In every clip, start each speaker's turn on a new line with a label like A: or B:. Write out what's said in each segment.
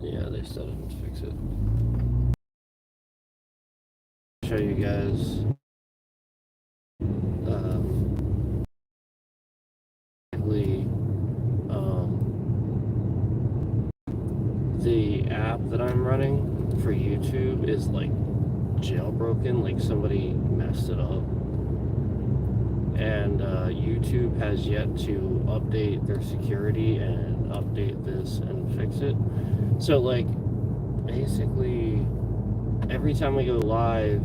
A: Yeah, they still didn't fix it. Show you guys the app that I'm running for YouTube is like jailbroken, like somebody messed it up. And YouTube has yet to update their security and update this and fix it. So like basically every time we go live,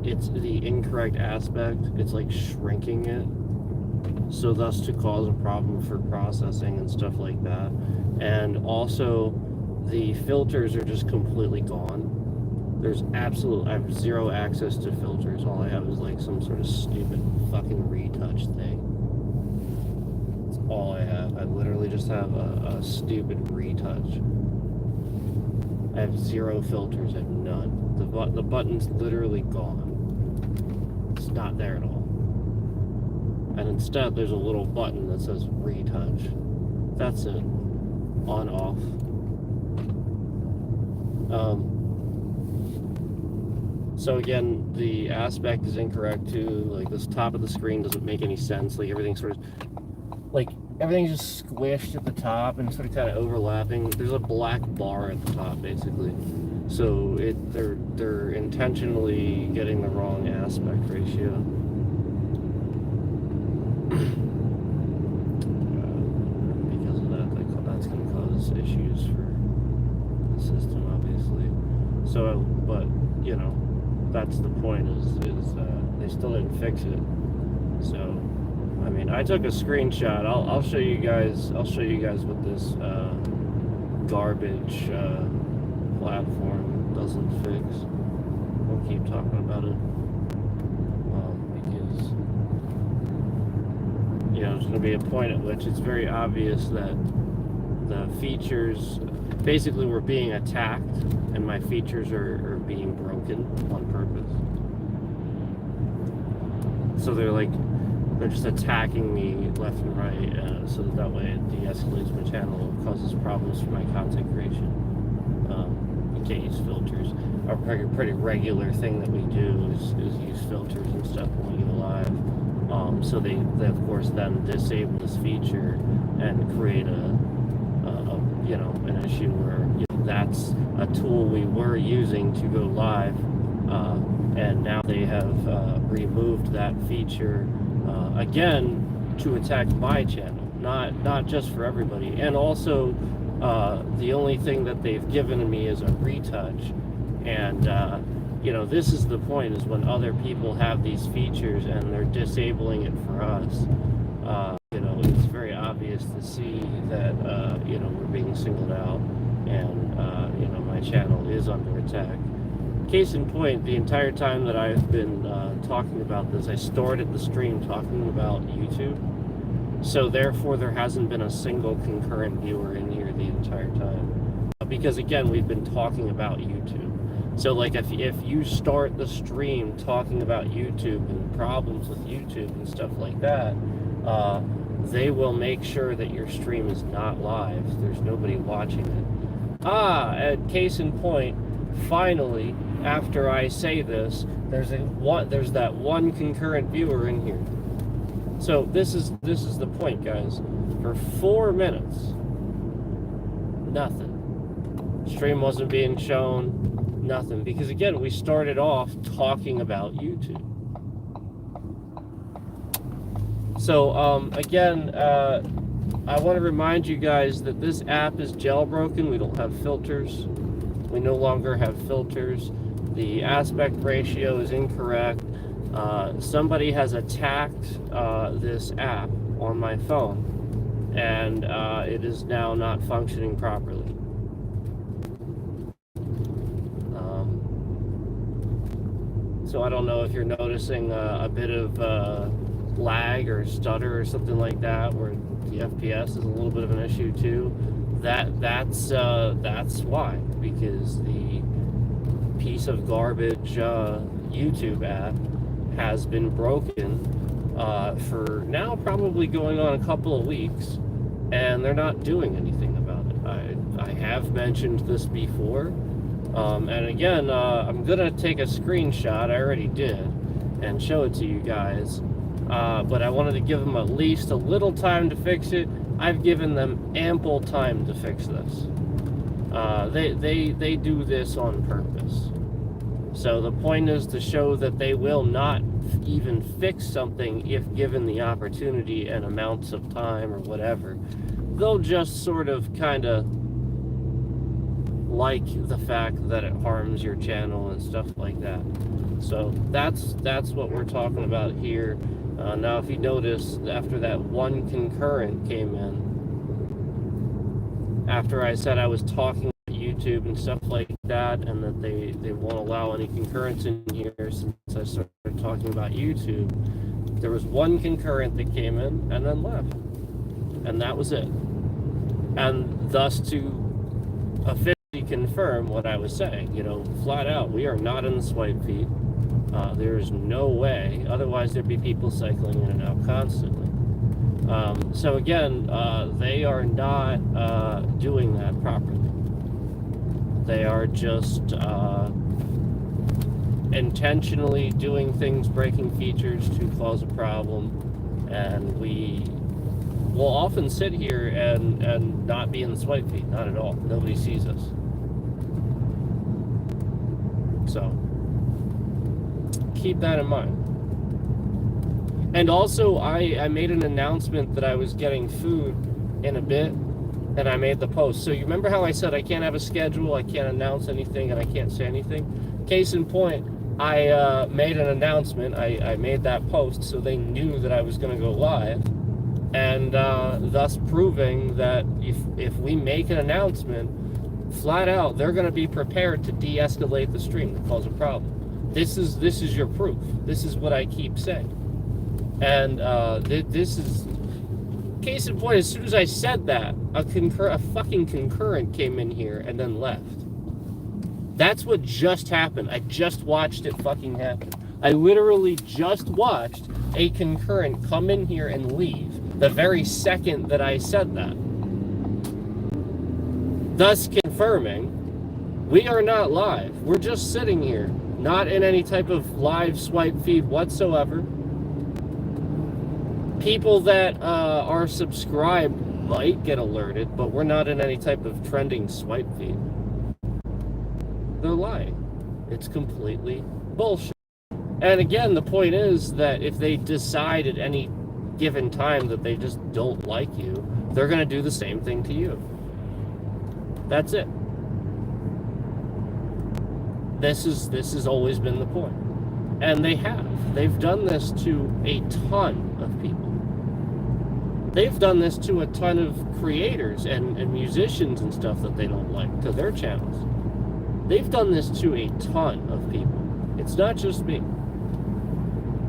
A: it's the incorrect aspect. It's like shrinking it, so thus to cause a problem for processing and stuff like that. And also the filters are just completely gone. I have zero access to filters. All I have is like some sort of stupid fucking retouch thing. That's all I have. I literally just have a stupid retouch. I have zero filters. I have none. The button's literally gone. It's not there at all. And instead there's a little button that says retouch. That's it. On off. So again, the aspect is incorrect too. Like this top of the screen doesn't make any sense. Like everything's sort of like everything's just squished at the top and sort of kind of overlapping. There's a black bar at the top basically. So they're intentionally getting the wrong aspect ratio. Because of that, that's going to cause issues for the system, obviously. So, but you know, that's the point. Is they still didn't fix it. So, I mean, I took a screenshot. I'll show you guys. I'll show you guys what this garbage platform doesn't fix. We'll keep talking about it because you know there's going to be a point at which it's very obvious that the features basically were being attacked and my features are being broken on purpose. So they're just attacking me left and right, so that way it de-escalates my channel, causes problems for my content creation. You can't use filters. A pretty regular thing that we do is use filters and stuff when we go live. So they of course then disable this feature and create you know, an issue where that's a tool we were using to go live, and now they have removed that feature again to attack my channel, not just for everybody. And also the only thing that they've given me is a retouch, and you know, this is the point, is when other people have these features and they're disabling it for us. You know, it's very obvious to see that you know, we're being singled out, and you know, my channel is under attack. Case in point, the entire time that I've been talking about this, I started the stream talking about YouTube, so therefore there hasn't been a single concurrent viewer in here the entire time, because again, we've been talking about YouTube. So like if you start the stream talking about YouTube and problems with YouTube and stuff like that, they will make sure that your stream is not live. There's nobody watching it. And case in point, finally, after I say this, there's that one concurrent viewer in here. So this is the point, guys. For 4 minutes, nothing. Stream wasn't being shown, nothing. Because again, we started off talking about YouTube. So again, I want to remind you guys that this app is jailbroken. We don't have filters. We no longer have filters. The aspect ratio is incorrect. Somebody has attacked this app on my phone, and it is now not functioning properly. So I don't know if you're noticing a bit of lag or stutter or something like that, where the FPS is a little bit of an issue too. That's why, because the piece of garbage YouTube app has been broken for now probably going on a couple of weeks, and they're not doing anything about it. I have mentioned this before. And again, I'm going to take a screenshot. I already did. And show it to you guys. But I wanted to give them at least a little time to fix it. I've given them ample time to fix this. They do this on purpose. So the point is to show that they will not even fix something if given the opportunity and amounts of time or whatever. They'll just sort of kind of like the fact that it harms your channel and stuff like that. So that's what we're talking about here. Now, if you notice, after that one concurrent came in, after I said I was talking about YouTube and stuff like that, and that they won't allow any concurrents in here since I started talking about YouTube, there was one concurrent that came in and then left. And that was it. And thus to officially confirm what I was saying, you know, flat out, we are not in the swipe feed. There's no way, otherwise there'd be people cycling in and out constantly. So again, they are not doing that properly. They are just intentionally doing things, breaking features to cause a problem, and we will often sit here and not be in the swipe feed, not at all. Nobody sees us. So keep that in mind. And also, I made an announcement that I was getting food in a bit, and I made the post. So you remember how I said I can't have a schedule, I can't announce anything, and I can't say anything? Case in point, I made an announcement. I made that post so they knew that I was going to go live, and thus proving that if we make an announcement, flat out, they're going to be prepared to de-escalate the stream to cause a problem. This is your proof. This is what I keep saying. And this is case in point. As soon as I said that, a fucking concurrent came in here and then left. That's what just happened. I just watched it fucking happen. I literally just watched a concurrent come in here and leave the very second that I said that. Thus confirming we are not live. We're just sitting here, not in any type of live swipe feed whatsoever. People that are subscribed might get alerted, but we're not in any type of trending swipe feed. They're lying. It's completely bullshit. And again, the point is that if they decide at any given time that they just don't like you, they're going to do the same thing to you. That's it. This has always been the point. And they've done this to a ton of people. They've done this to a ton of creators and musicians and stuff that they don't like, to their channels. They've done this to a ton of people. It's not just me.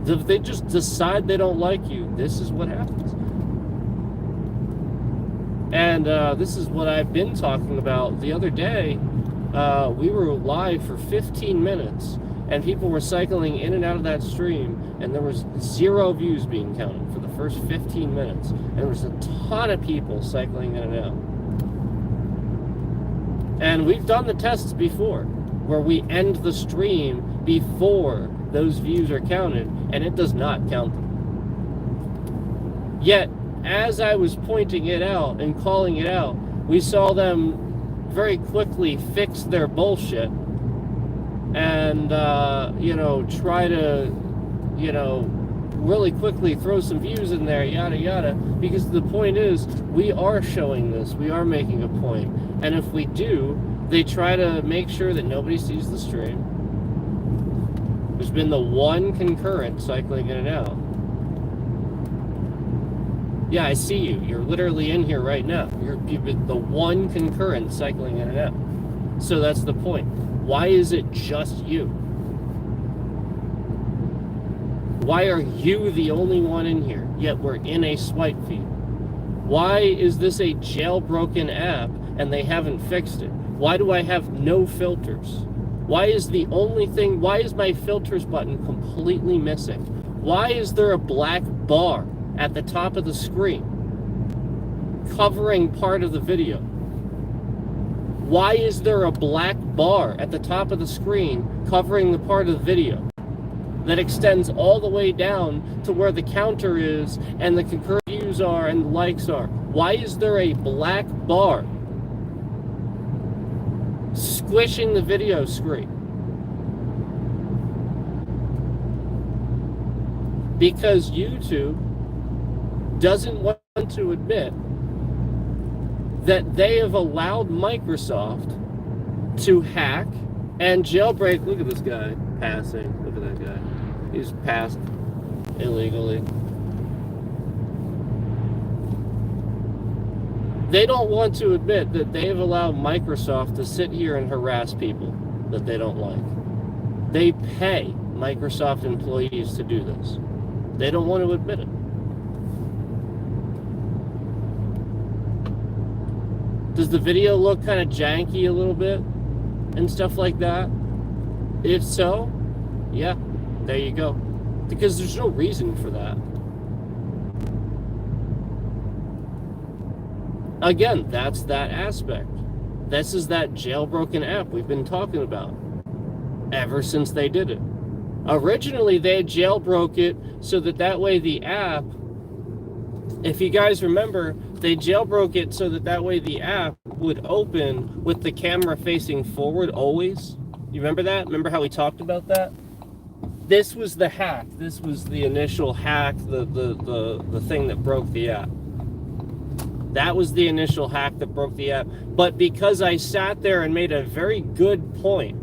A: If they just decide they don't like you, this is what happens. And this is what I've been talking about. The other day, we were live for 15 minutes, and people were cycling in and out of that stream, and there was 0 views being counted for the first 15 minutes. And there was a ton of people cycling in and out. And we've done the tests before, where we end the stream before those views are counted, and it does not count them. Yet, as I was pointing it out and calling it out, we saw them very quickly fix their bullshit and, try to, really quickly throw some views in there, yada, yada, because the point is, we are showing this, we are making a point, and if we do, they try to make sure that nobody sees the stream. There's been the one concurrent cycling in and out. Yeah, I see you. You're literally in here right now. You've been the one concurrent cycling in and out. So that's the point. Why is it just you? Why are you the only one in here, yet we're in a swipe feed? Why is this a jailbroken app and they haven't fixed it? Why do I have no filters? Why is my filters button completely missing? Why is there a black bar at the top of the screen covering part of the video? Why is there a black bar at the top of the screen covering the part of the video that extends all the way down to where the counter is and the concurrent views are and the likes are? Why is there a black bar squishing the video screen? Because YouTube doesn't want to admit that they have allowed Microsoft to hack and jailbreak. Look at this guy passing. Look at that guy. He's passed illegally. They don't want to admit that they have allowed Microsoft to sit here and harass people that they don't like. They pay Microsoft employees to do this. They don't want to admit it. Does the video look kind of janky a little bit and stuff like that? If so, yeah, there you go. Because there's no reason for that. Again, that's that aspect. This is that jailbroken app we've been talking about ever since they did it. Originally, they jailbroke it so that way the app, if you guys remember, they jailbroke it so that way the app would open with the camera facing forward always. You remember that? Remember how we talked about that? This was the hack. This was the initial hack, the thing that broke the app. That was the initial hack that broke the app. But because I sat there and made a very good point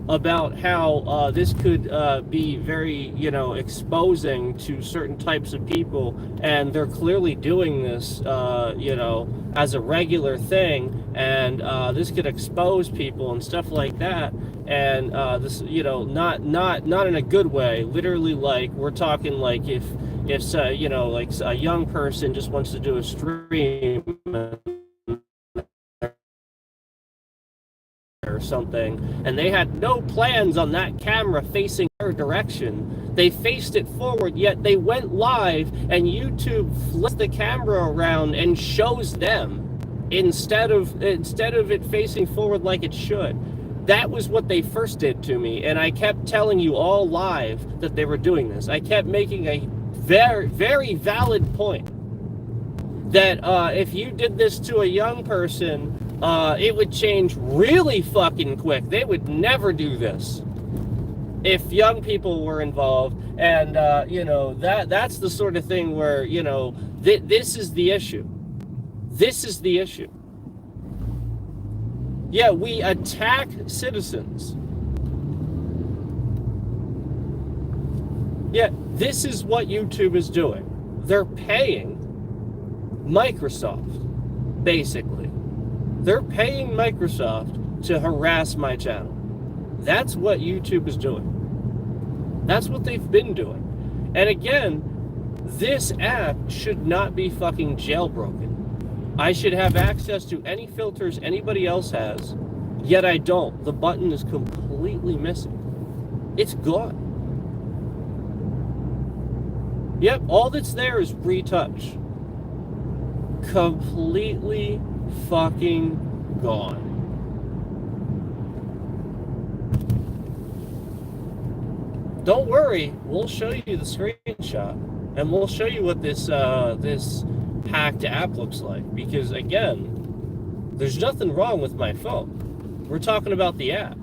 A: about how this could be very, exposing to certain types of people, and they're clearly doing this, as a regular thing, and this could expose people and stuff like that, and this, not in a good way. Literally, like, we're talking like if like a young person just wants to do a stream or something, and they had no plans on that camera facing their direction. They faced it forward, yet they went live, and YouTube flips the camera around and shows them instead of it facing forward like it should. That was what they first did to me, and I kept telling you all live that they were doing this. I kept making a very, very valid point that if you did this to a young person, it would change really fucking quick. They would never do this if young people were involved. And, that's the sort of thing where, this is the issue. This is the issue. Yeah, we attack citizens. Yeah, this is what YouTube is doing. They're paying Microsoft, basically. They're paying Microsoft to harass my channel. That's what YouTube is doing. That's what they've been doing. And again, this app should not be fucking jailbroken. I should have access to any filters anybody else has, yet I don't. The button is completely missing. It's gone. Yep, all that's there is retouch. Completely fucking gone. Don't worry, we'll show you the screenshot, and we'll show you what this this hacked app looks like. Because again, there's nothing wrong with my phone. We're talking about the app.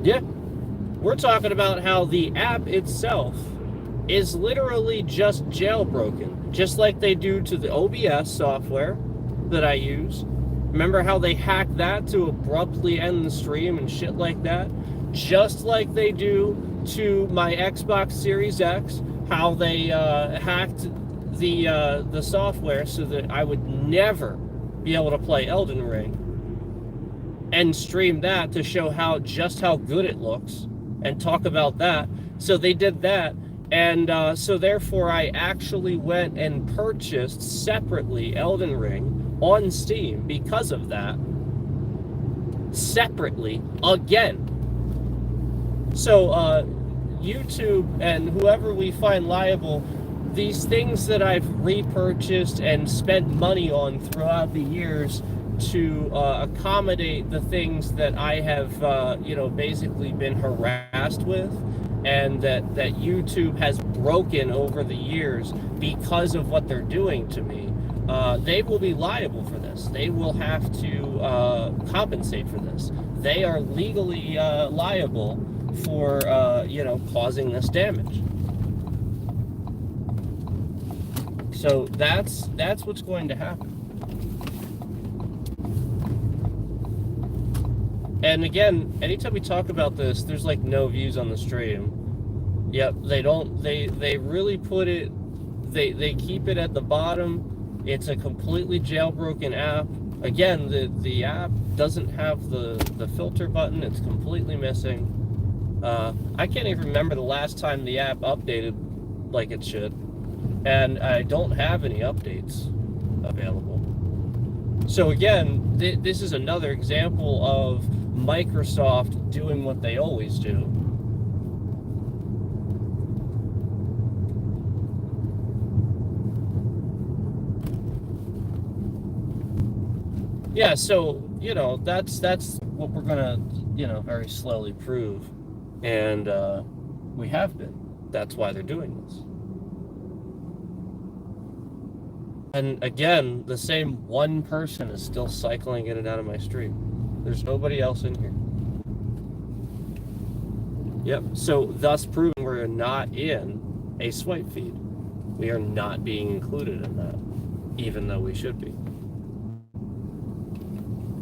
A: Yeah, we're talking about how the app itself is literally just jailbroken, just like they do to the OBS software that I use. Remember how they hacked that to abruptly end the stream and shit like that? Just like they do to my Xbox Series X, how they hacked the software so that I would never be able to play Elden Ring, and stream that to show just how good it looks and talk about that. So they did that. And so therefore I actually went and purchased separately Elden Ring on Steam because of that. Separately, again. So YouTube and whoever we find liable, these things that I've repurchased and spent money on throughout the years to accommodate the things that I have, basically been harassed with, and that YouTube has broken over the years because of what they're doing to me. They will be liable for this. They will have to compensate for this. They are legally liable for, causing this damage. So that's what's going to happen. And again, anytime we talk about this, there's like no views on the stream. Yep, they really put it, they keep it at the bottom. It's a completely jailbroken app. Again, the app doesn't have the filter button. It's completely missing. I can't even remember the last time the app updated like it should. And I don't have any updates available. So again, this is another example of Microsoft doing what they always do. Yeah, so, that's what we're gonna, very slowly prove. And we have been. That's why they're doing this. And again, the same one person is still cycling in and out of my stream. There's nobody else in here. Yep, so thus proving we're not in a swipe feed. We are not being included in that, even though we should be.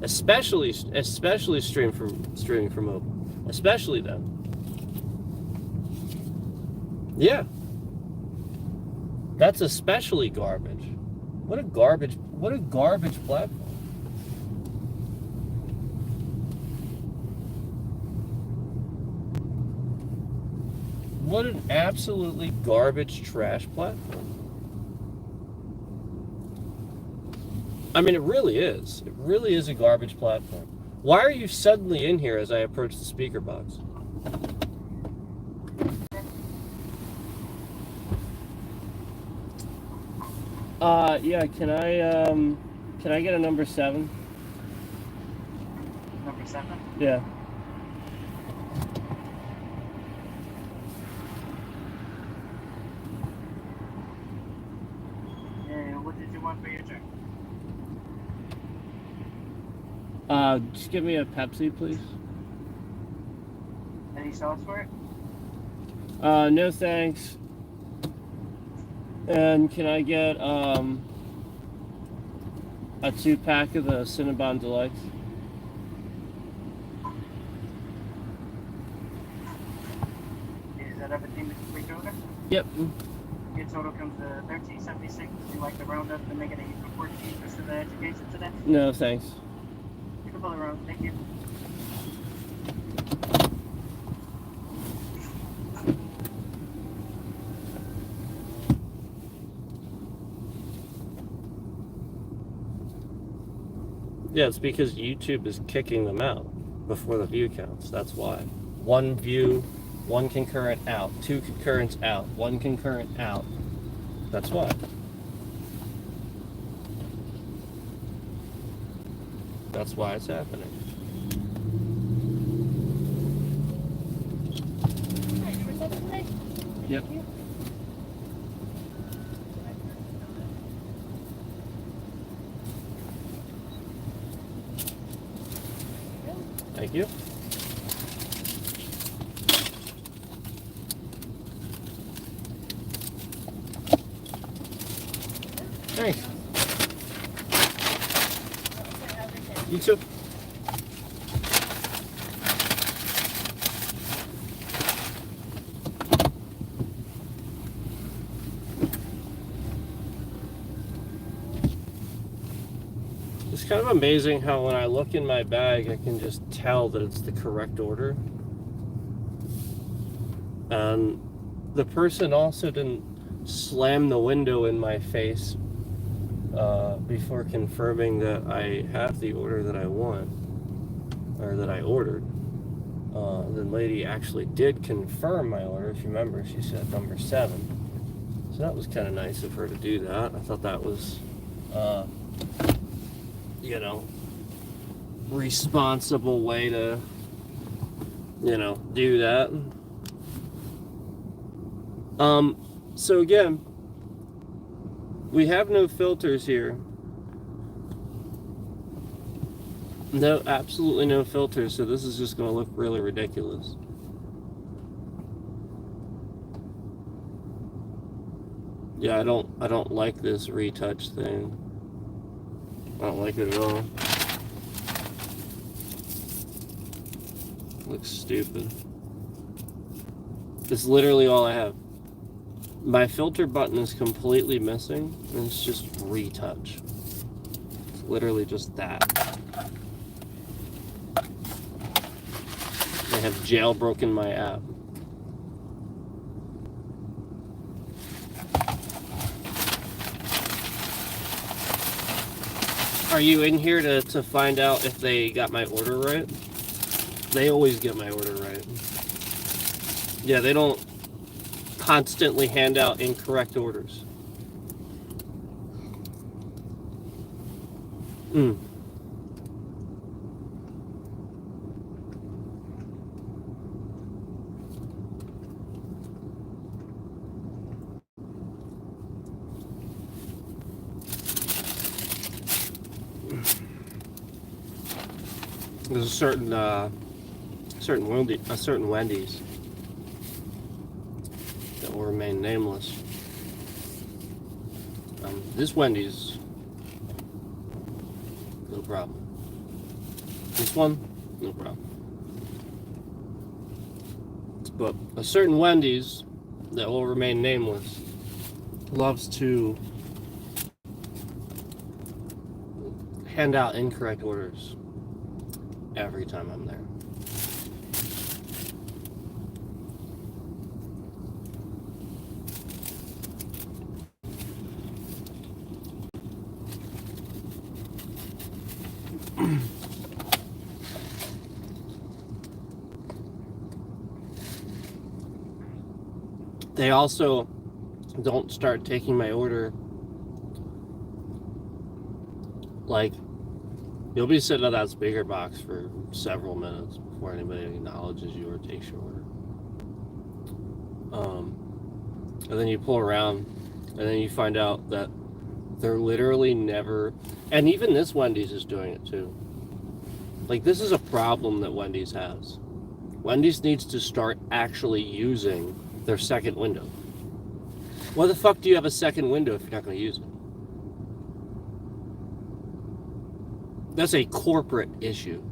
A: Especially streaming from open. Especially them. Yeah. That's especially garbage. What a garbage platform. What an absolutely garbage trash platform. I mean, it really is. It really is a garbage platform. Why are you suddenly in here as I approach the speaker box? Yeah, can I get a number 7?
B: Number 7?
A: Yeah.
B: What did you want for your drink?
A: Just give me a Pepsi, please.
B: Any sauce for it?
A: No thanks. And can I get a 2-pack of the Cinnabon Delights?
B: Is that everything with free total?
A: Yep.
B: Your total comes to $13.76. Would you like to round up and make it a 14 for the education today?
A: No thanks.
B: You can pull it around. Thank you.
A: Yeah, it's because YouTube is kicking them out before the view counts. That's why. 1 view, 1 concurrent out, 2 concurrents out, 1 concurrent out. That's why. That's why it's happening. Yep. Thank you. Thanks. You too. It's kind of amazing how when I look in my bag, I can just tell that it's the correct order. And the person also didn't slam the window in my face before confirming that I have the order that I want, or that I ordered. The lady actually did confirm my order. If you remember, she said number 7. So that was kind of nice of her to do that. I thought that was, you know, responsible way to, you know, do that. So again, we have no filters here. No, absolutely no filters, so this is just going to look really ridiculous. Yeah, I don't like this retouch thing. I don't like it at all. Looks stupid. It's literally all I have. My filter button is completely missing, and it's just retouch. It's literally just that. I have jailbroken my app. Are you in here to find out if they got my order right? They always get my order right. Yeah, they don't constantly hand out incorrect orders. There's a certain Wendy's that will remain nameless. This Wendy's, no problem. This one, no problem. But a certain Wendy's that will remain nameless loves to hand out incorrect orders every time I'm there. They also don't start taking my order. Like, you'll be sitting at that speaker box for several minutes before anybody acknowledges you or takes your order. And then you pull around, and then you find out that they're literally never... And even this Wendy's is doing it too. Like, this is a problem that Wendy's has. Wendy's needs to start actually using their second window. Why the fuck do you have a second window if you're not going to use it? That's a corporate issue.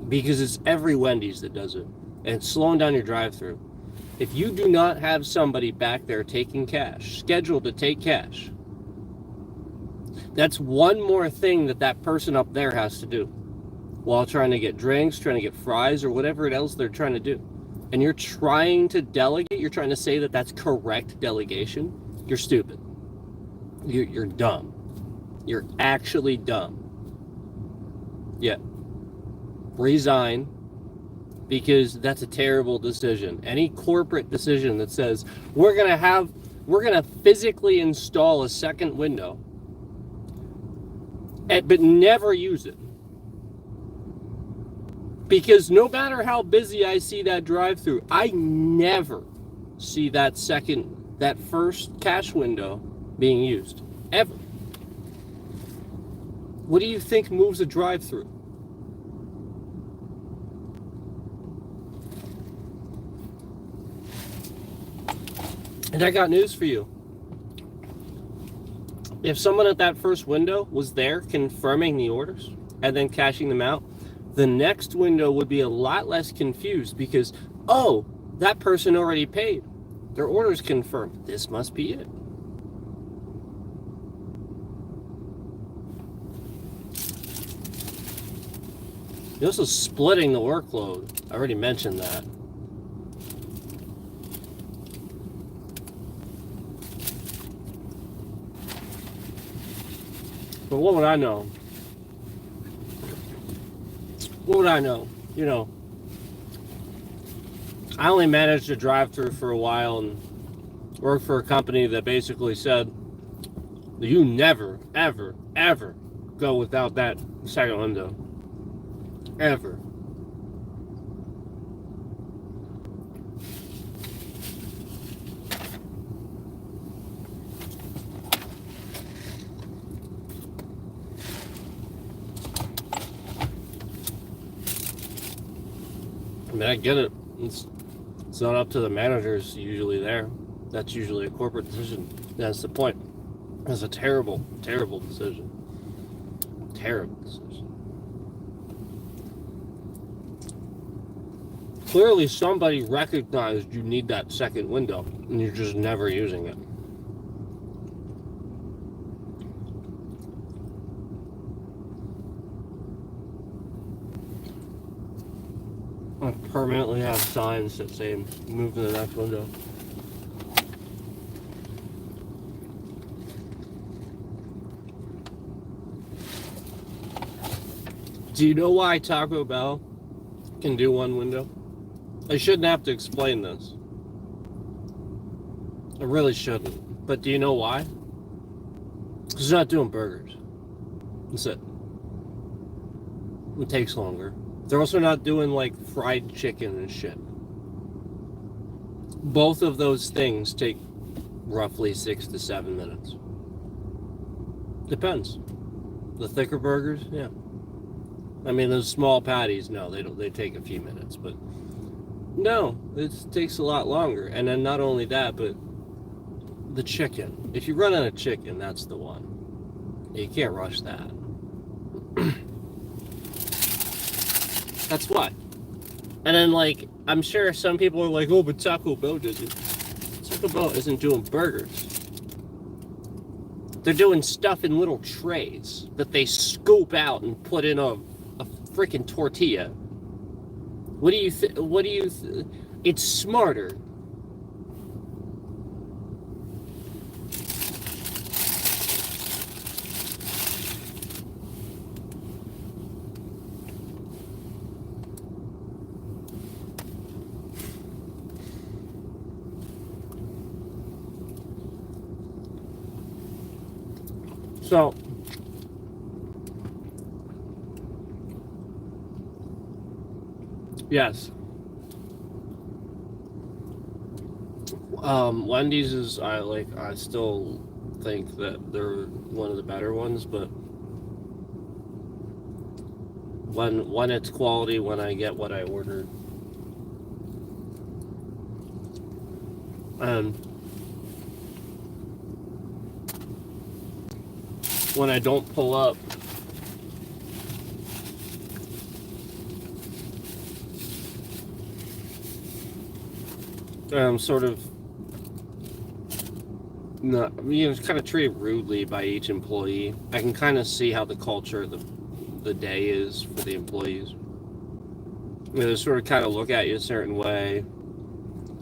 A: Because it's every Wendy's that does it. And it's slowing down your drive-thru. If you do not have somebody back there taking cash, scheduled to take cash, that's one more thing that person up there has to do while trying to get drinks, trying to get fries, or whatever else they're trying to do. And you're trying to delegate, you're trying to say that that's correct delegation, you're stupid. You're dumb. You're actually dumb. Yeah. Resign, because that's a terrible decision. Any corporate decision that says we're gonna physically install a second window, but never use it. Because no matter how busy I see that drive-through, I never see that first cash window being used. Ever. What do you think moves a drive-through? And I got news for you. If someone at that first window was there confirming the orders and then cashing them out, the next window would be a lot less confused because, oh, that person already paid. Their order's confirmed. This must be it. You're also splitting the workload. I already mentioned that. But what would I know? What would I know? You know, I only managed to drive through for a while, and Worked for a company that basically said you never, ever, ever go without that second window. Ever. I mean, I get it. It's not up to the managers usually there. That's usually a corporate decision. That's the point. It's a terrible, terrible decision. Terrible decision. Clearly, somebody recognized you need that second window, and you're just never using it. I permanently have signs that say move to the next window. Do you know why Taco Bell can do one window? I shouldn't have to explain this. I really shouldn't. But do you know why? Because they're not doing burgers. That's it. It takes longer. They're also not doing like fried chicken and shit. Both of those things take roughly 6 to 7 minutes. Depends. The thicker burgers, yeah. I mean, those small patties, no, they don't. They take a few minutes, but no, it takes a lot longer. And then not only that, but the chicken. If you run out of chicken, that's the one. You can't rush that. That's why. And then, like, I'm sure some people are like, oh, but Taco Bell does it. Taco Bell isn't doing burgers. They're doing stuff in little trays that they scoop out and put in a freaking tortilla. What do you it's smarter. So, yes. Wendy's is, I still think that they're one of the better ones, but when it's quality, when I get what I ordered. And when I don't pull up, sort of not, kind of treated rudely by each employee. I can kind of see how the culture of the day is for the employees. They sort of kind of look at you a certain way.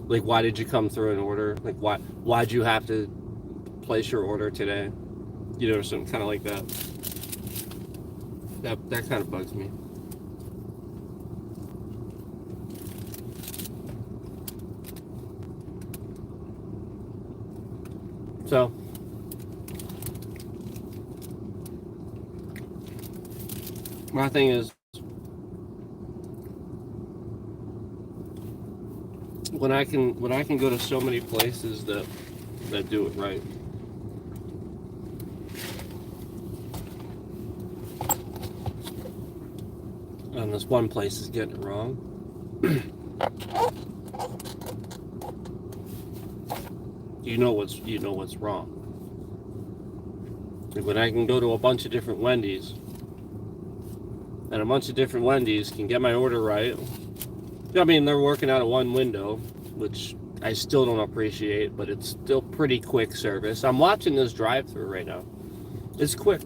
A: Like, why did you come through an order? Like, why'd you have to place your order today? Something kind of like that. That kind of bugs me. So, my thing is, when I can go to so many places that do it right. And this one place is getting it wrong. You know what's wrong. And when I can go to a bunch of different Wendy's, and a bunch of different Wendy's can get my order right. I mean, they're working out of one window, which I still don't appreciate, but it's still pretty quick service. I'm watching this drive-thru right now. It's quick.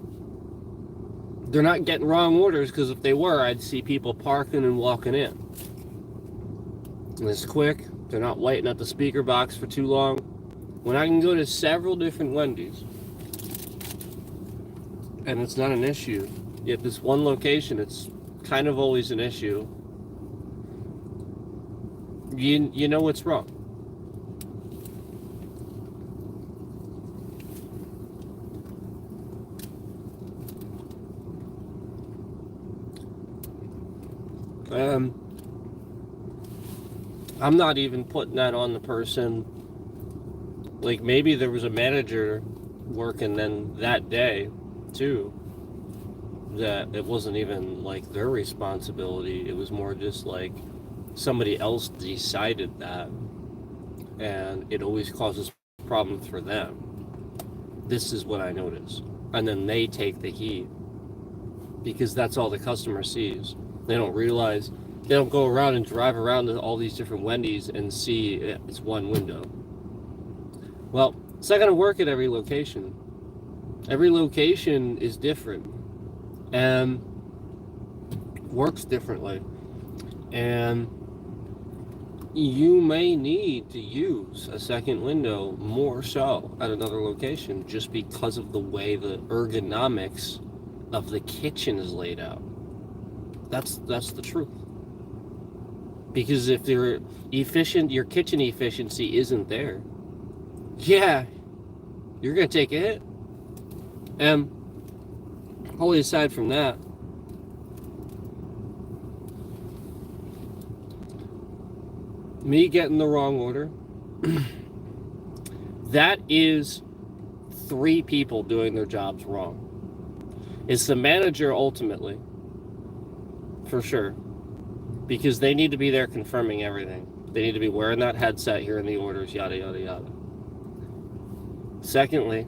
A: They're not getting wrong orders, because if they were, I'd see people parking and walking in. And it's quick. They're not waiting at the speaker box for too long. When I can go to several different Wendy's, and it's not an issue. Yet this one location, it's kind of always an issue. You know what's wrong. I'm not even putting that on the person. Like, maybe there was a manager working then that day too, that it wasn't even like their responsibility. It was more just like somebody else decided that, and it always causes problems for them. This is what I notice. And then they take the heat because that's all the customer sees. They don't realize, they don't go around and drive around to all these different Wendy's and see it's one window. Well, it's not going to work at every location. Every location is different and works differently. And you may need to use a second window more so at another location just because of the way the ergonomics of the kitchen is laid out. That's the truth. Because if they're efficient, your kitchen efficiency isn't there. Yeah, you're gonna take a hit. And wholly aside from that, me getting the wrong order, that is 3 people doing their jobs wrong. It's the manager ultimately, for sure, because they need to be there confirming everything. They need to be wearing that headset, hearing the orders, yada, yada, yada. Secondly,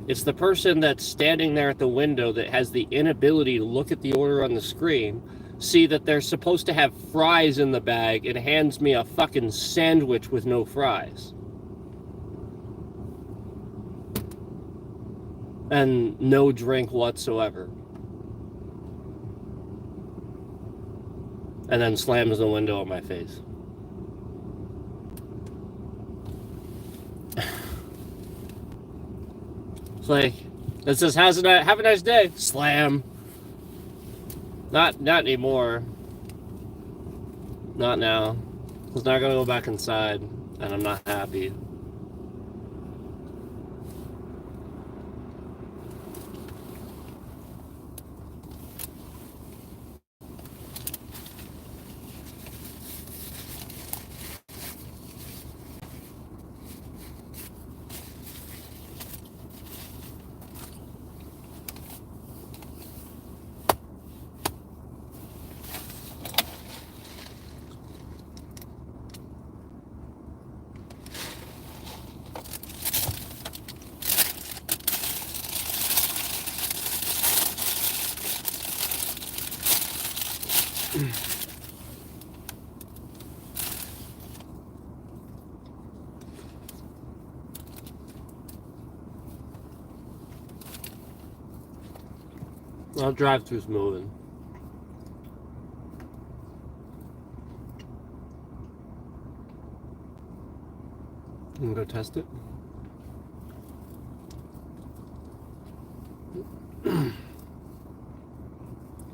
A: it's the person that's standing there at the window that has the inability to look at the order on the screen, see that they're supposed to have fries in the bag, and hands me a fucking sandwich with no fries. And no drink whatsoever. And then slams the window in my face. It's like, it says, have a nice day. Slam. Not anymore. Not now. It's not gonna go back inside, and I'm not happy. Well, drive-thru's moving. You can go test it.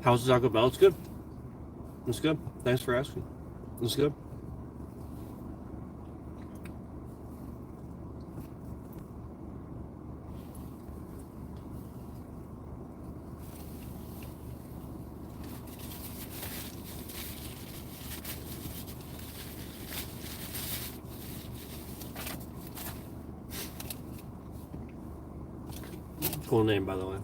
A: How's the Taco Bell? It's good. It's good. Thanks for asking. It's good. Cool name, by the way.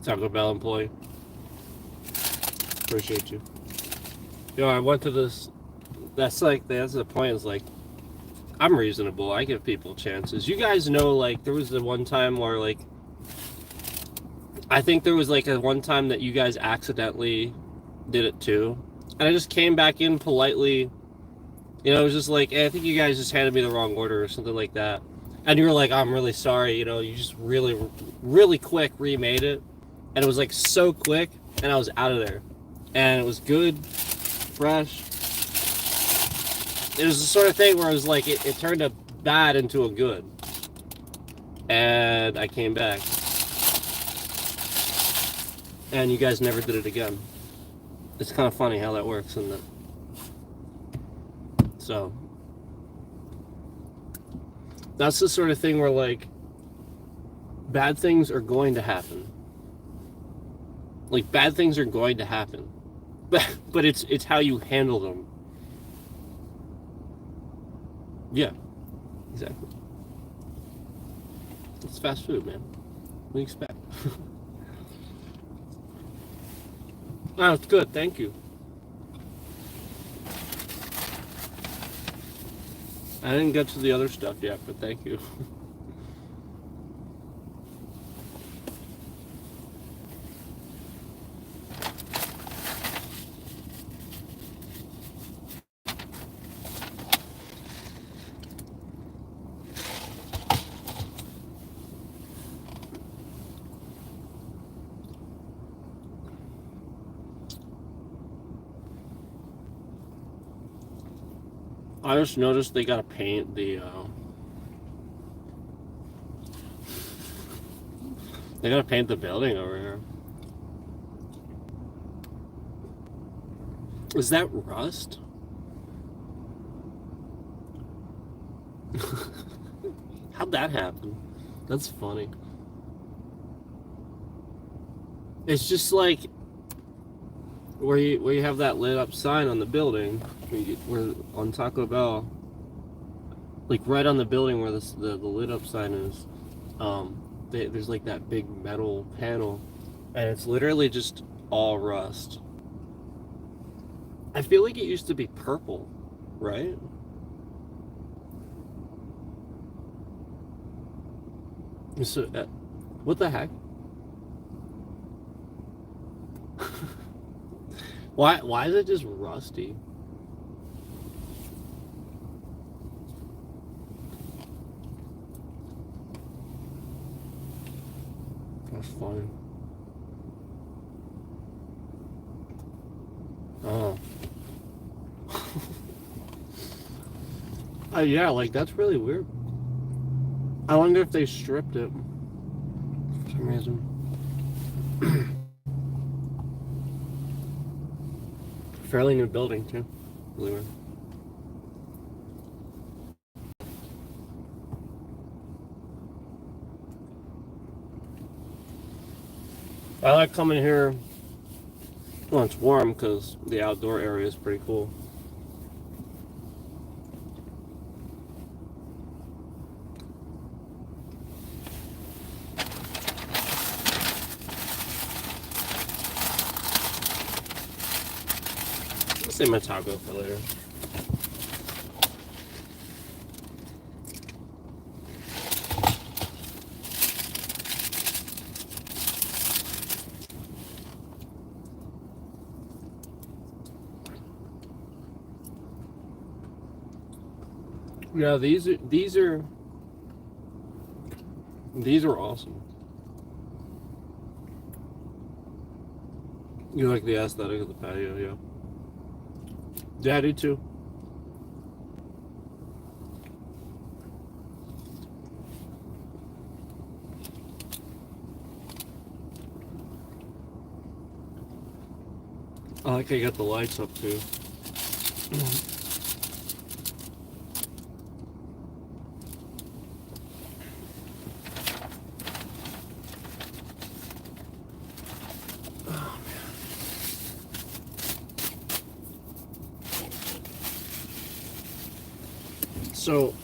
A: Taco Bell employee. Appreciate you. Yo, I went to this. That's the point. Is like, I'm reasonable. I give people chances. You guys know, like, there was the one time where, like, I think there was like a one time that you guys accidentally did it too, and I just came back in politely. You know, it was just like, hey, I think you guys just handed me the wrong order or something like that, and you were like, I'm really sorry. You know, you just really, really quick remade it, and it was like so quick, and I was out of there, and it was good, fresh. It was the sort of thing where it was like it turned a bad into a good, and I came back. And you guys never did it again. It's kind of funny how that works, isn't it? So that's the sort of thing where, like, bad things are going to happen. Like, bad things are going to happen. But it's how you handle them. Yeah, exactly. It's fast food, man. What do you expect? Oh, it's good. Thank you. I didn't get to the other stuff yet, but thank you. I just noticed they gotta paint the they gotta paint the building over here. Is that rust? How'd that happen? That's funny. It's just like where you have that lit up sign on the building, where on Taco Bell, like right on the building where the lit up sign is, there's like that big metal panel, and it's literally just all rust. I feel like it used to be purple, right? So, what the heck? Why is it just rusty? That's funny. Oh. Yeah, like that's really weird. I wonder if they stripped it for some reason. Fairly new building too. Really weird. I like coming here when it's warm because the outdoor area is pretty cool. I'll save my taco for later. Yeah, these are awesome. You like the aesthetic of the patio, yeah. Yeah, I do too. I like I got the lights up too. So,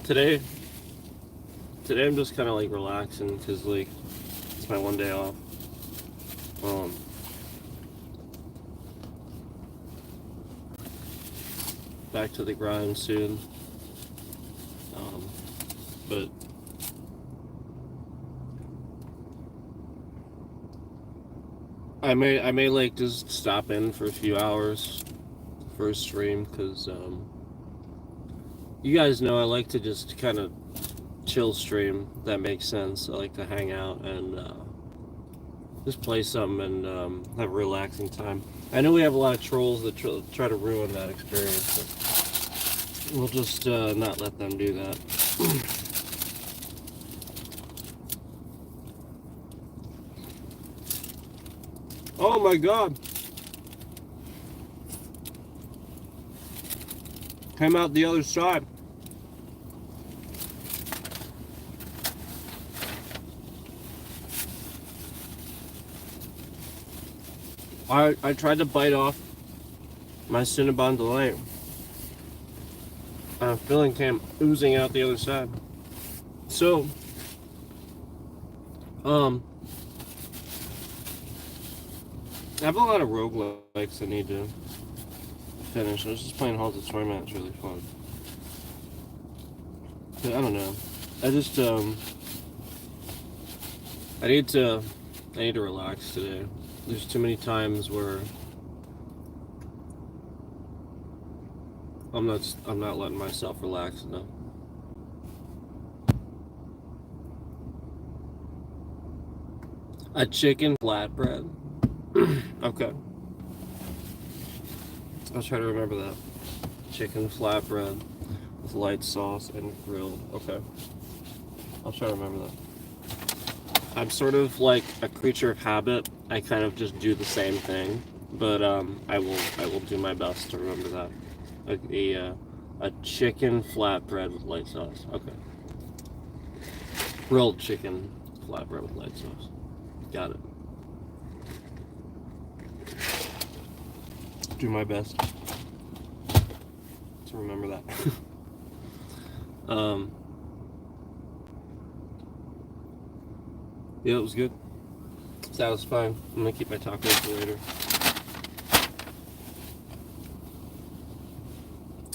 A: today I'm just kind of like relaxing because like it's my one day off. Back to the grind soon. But I may like just stop in for a few hours for a stream because you guys know I like to just kind of chill stream. That makes sense. I like to hang out and just play something and have a relaxing time. I know we have a lot of trolls that try to ruin that experience, but we'll just not let them do that. Oh my god. Came out the other side. I tried to bite off my Cinnabon Delight. Filling came oozing out the other side. So, I have a lot of roguelikes I need to finish. I was just playing Halls of Torment. It's really fun. But I don't know. I just I need to relax today. There's too many times where I'm not letting myself relax enough. A chicken flatbread. Okay. I'll try to remember that. Chicken flatbread with light sauce and grilled. Okay. I'll try to remember that. I'm sort of like a creature of habit. I kind of just do the same thing, but I will do my best to remember that. A chicken flatbread with light sauce. Okay. Grilled chicken flatbread with light sauce. Got it. Do my best to remember that. Yeah, it was good. Satisfying. I'm gonna keep my tacos for later.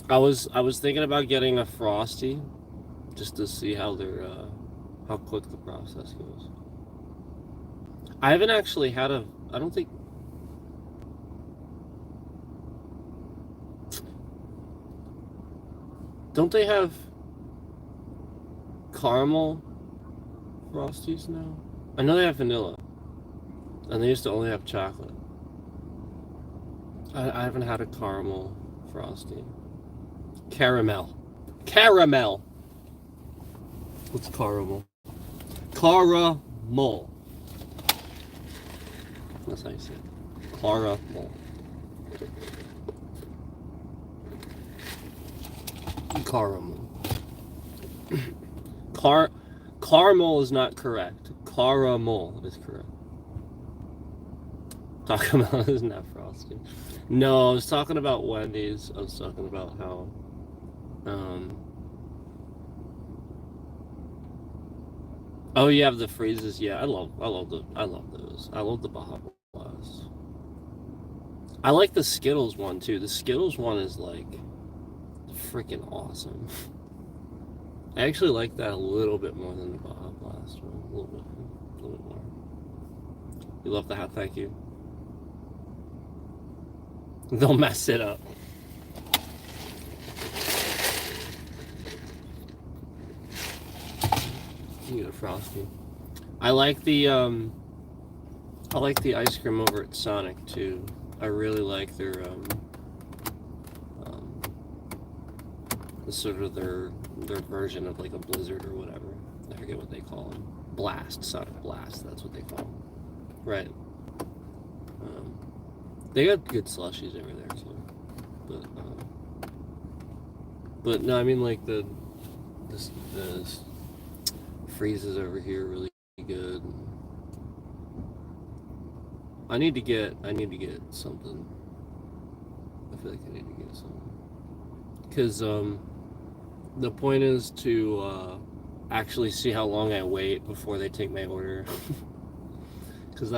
A: I was thinking about getting a Frosty, just to see how how quick the process goes. I haven't actually had I don't think. Don't they have caramel Frosties now? I know they have vanilla, and they used to only have chocolate. I haven't had a caramel Frosty. Caramel. What's caramel? Caramel. That's how you say it. Caramel. Caramel. Caramel is not correct. Caramel is correct. Talking about isn't that Frosty? No, I was talking about Wendy's. I was talking about how oh, you have the freezes. Yeah, I love those. I love the Baja Blast. I like the Skittles one too. The Skittles one is like freaking awesome. I actually like that a little bit more than the Baja Blast one. A little bit more. You love the hat, thank you. They'll mess it up. You get a Frosty. I like the ice cream over at Sonic too. I really like their sort of their version of like a Blizzard or whatever. I forget what they call them. Blast, Sonic Blast. That's what they call them. Right. They got good slushies over there too. But no, I mean like the freezes over here are really good. I need to get something. I feel like I need to get something. Because the point is to actually see how long I wait before they take my order. Because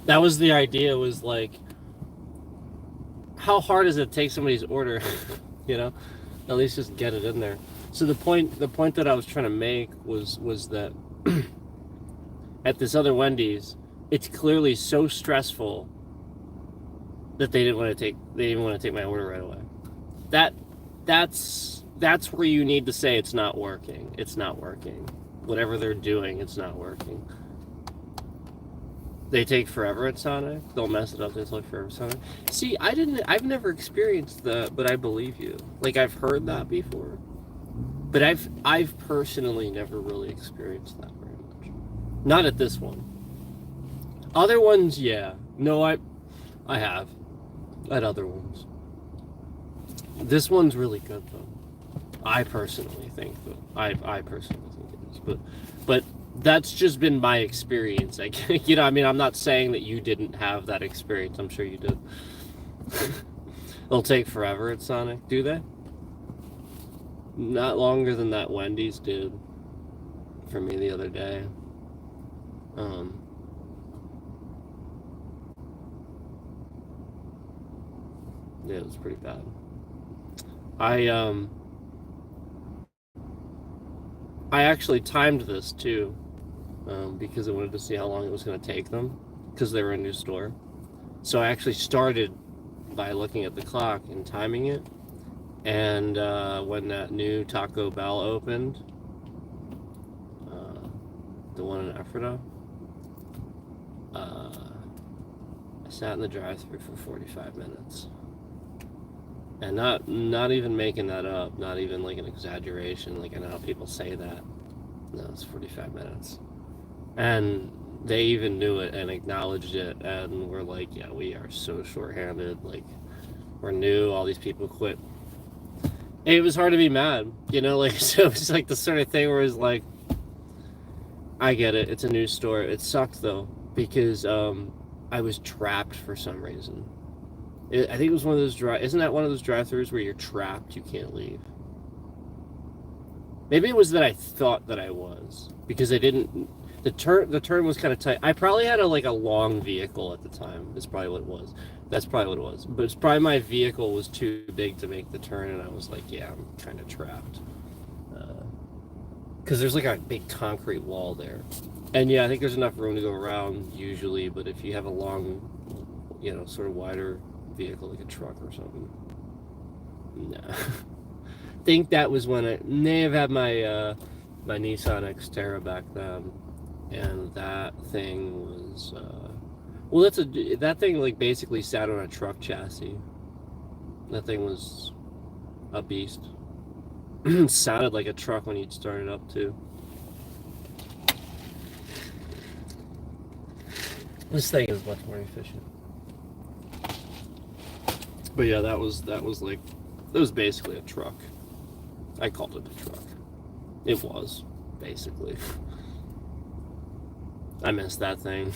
A: that was the idea, was like, how hard is it to take somebody's order? You know, at least just get it in there. So the point that I was trying to make was that at this other Wendy's, it's clearly so stressful that they didn't want to take my order right away. That's where you need to say it's not working. It's not working. Whatever they're doing, it's not working. They take forever at Sonic. They'll mess it up. They take forever at Sonic. See, I've never experienced that, but I believe you. Like, I've heard that before, but I've personally never really experienced that very much. Not at this one. Other ones, yeah. No, I have at other ones. This one's really good though. I personally think that I personally think it is, but that's just been my experience. I mean, I'm not saying that you didn't have that experience. I'm sure you did. They'll take forever at Sonic, do they? Not longer than that Wendy's did for me the other day. Yeah, it was pretty bad. I actually timed this too, because I wanted to see how long it was going to take them, because they were a new store. So I actually started by looking at the clock and timing it, and when that new Taco Bell opened, the one in Ephrata, I sat in the drive-thru for 45 minutes. And not even making that up, not even like an exaggeration, like I know how people say that. No, it's 45 minutes. And they even knew it and acknowledged it, and were like, yeah, we are so short-handed, like, we're new, all these people quit. It was hard to be mad, like, so it's like the sort of thing where it's like, I get it, it's a new store. It sucked though, because I was trapped for some reason. I think it was one of those isn't that one of those drive-thrus where you're trapped, you can't leave? Maybe it was that I thought that I was, because I didn't. The turn was kind of tight. I probably had a long vehicle at the time. That's probably what it was. That's probably what it was. But it's probably my vehicle was too big to make the turn, and I was like, yeah, I'm kind of trapped. Because there's like a big concrete wall there, and yeah, I think there's enough room to go around usually. But if you have a long, sort of wider vehicle like a truck or something, nah. I think that was when I may have had my my Nissan Xterra back then, and that thing was that thing like basically sat on a truck chassis. That thing was a beast. It sounded like a truck when you'd start it up too. This thing is much more efficient. But yeah, that was basically a truck. I called it a truck. It was, basically. I missed that thing.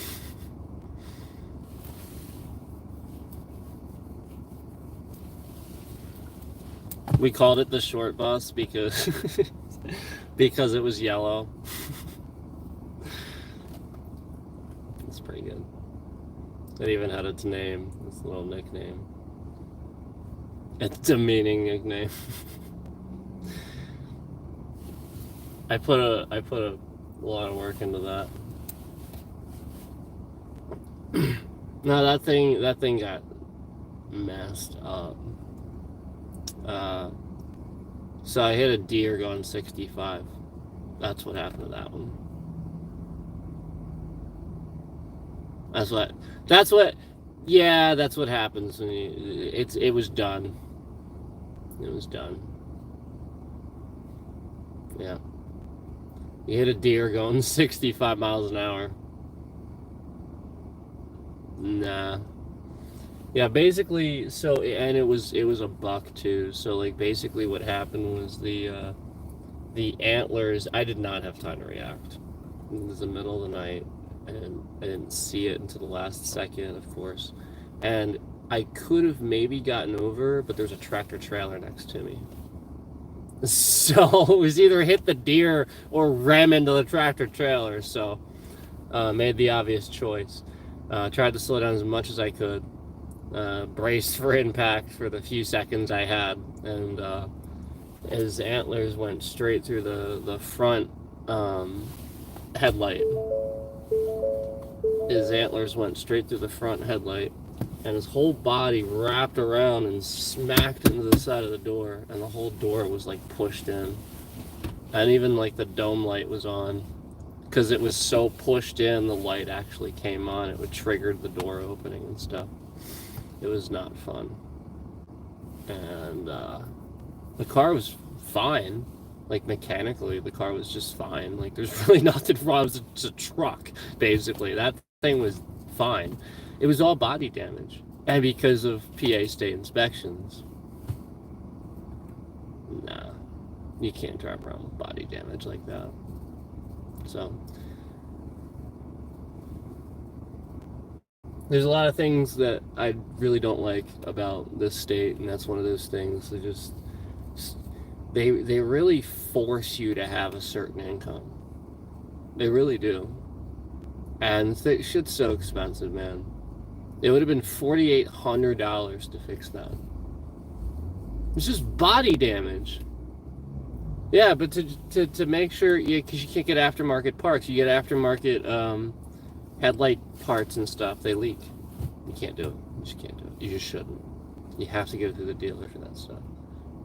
A: We called it the short bus because because it was yellow. It's pretty good. It even had its name, its little nickname. It's a demeaning nickname. I put a lot of work into that. No, that thing got messed up. So I hit a deer going 65. That's what happened to that one. That's what happens when it was done. It was done. Yeah. You hit a deer going 65 miles an hour. Nah. Yeah, basically, and it was a buck too. So like basically what happened was the antlers, I did not have time to react. It was the middle of the night, and I didn't see it until the last second, of course. And I could have maybe gotten over, but there's a tractor trailer next to me. So it was either hit the deer or ram into the tractor trailer. So made the obvious choice. Tried to slow down as much as I could. Braced for impact for the few seconds I had, and his antlers went straight through the front headlight. His antlers went straight through the front headlight, and his whole body wrapped around and smacked into the side of the door, and the whole door was like pushed in, and even like the dome light was on, because it was so pushed in, the light actually came on. It would trigger the door opening and stuff. It was not fun. And the car was fine. Like mechanically, the car was just fine. Like there's really nothing wrong. It was just a truck, basically. That thing was fine. It was all body damage. And because of PA state inspections, nah, you can't drive around with body damage like that. So there's a lot of things that I really don't like about this state, and that's one of those things. They really force you to have a certain income. They really do. And shit's so expensive, man. It would have been $4,800 to fix that. It's just body damage. Yeah, but to make sure, because you can't get aftermarket parts. You get aftermarket headlight parts and stuff. They leak. You can't do it. You just can't do it. You just shouldn't. You have to go through the dealer for that stuff.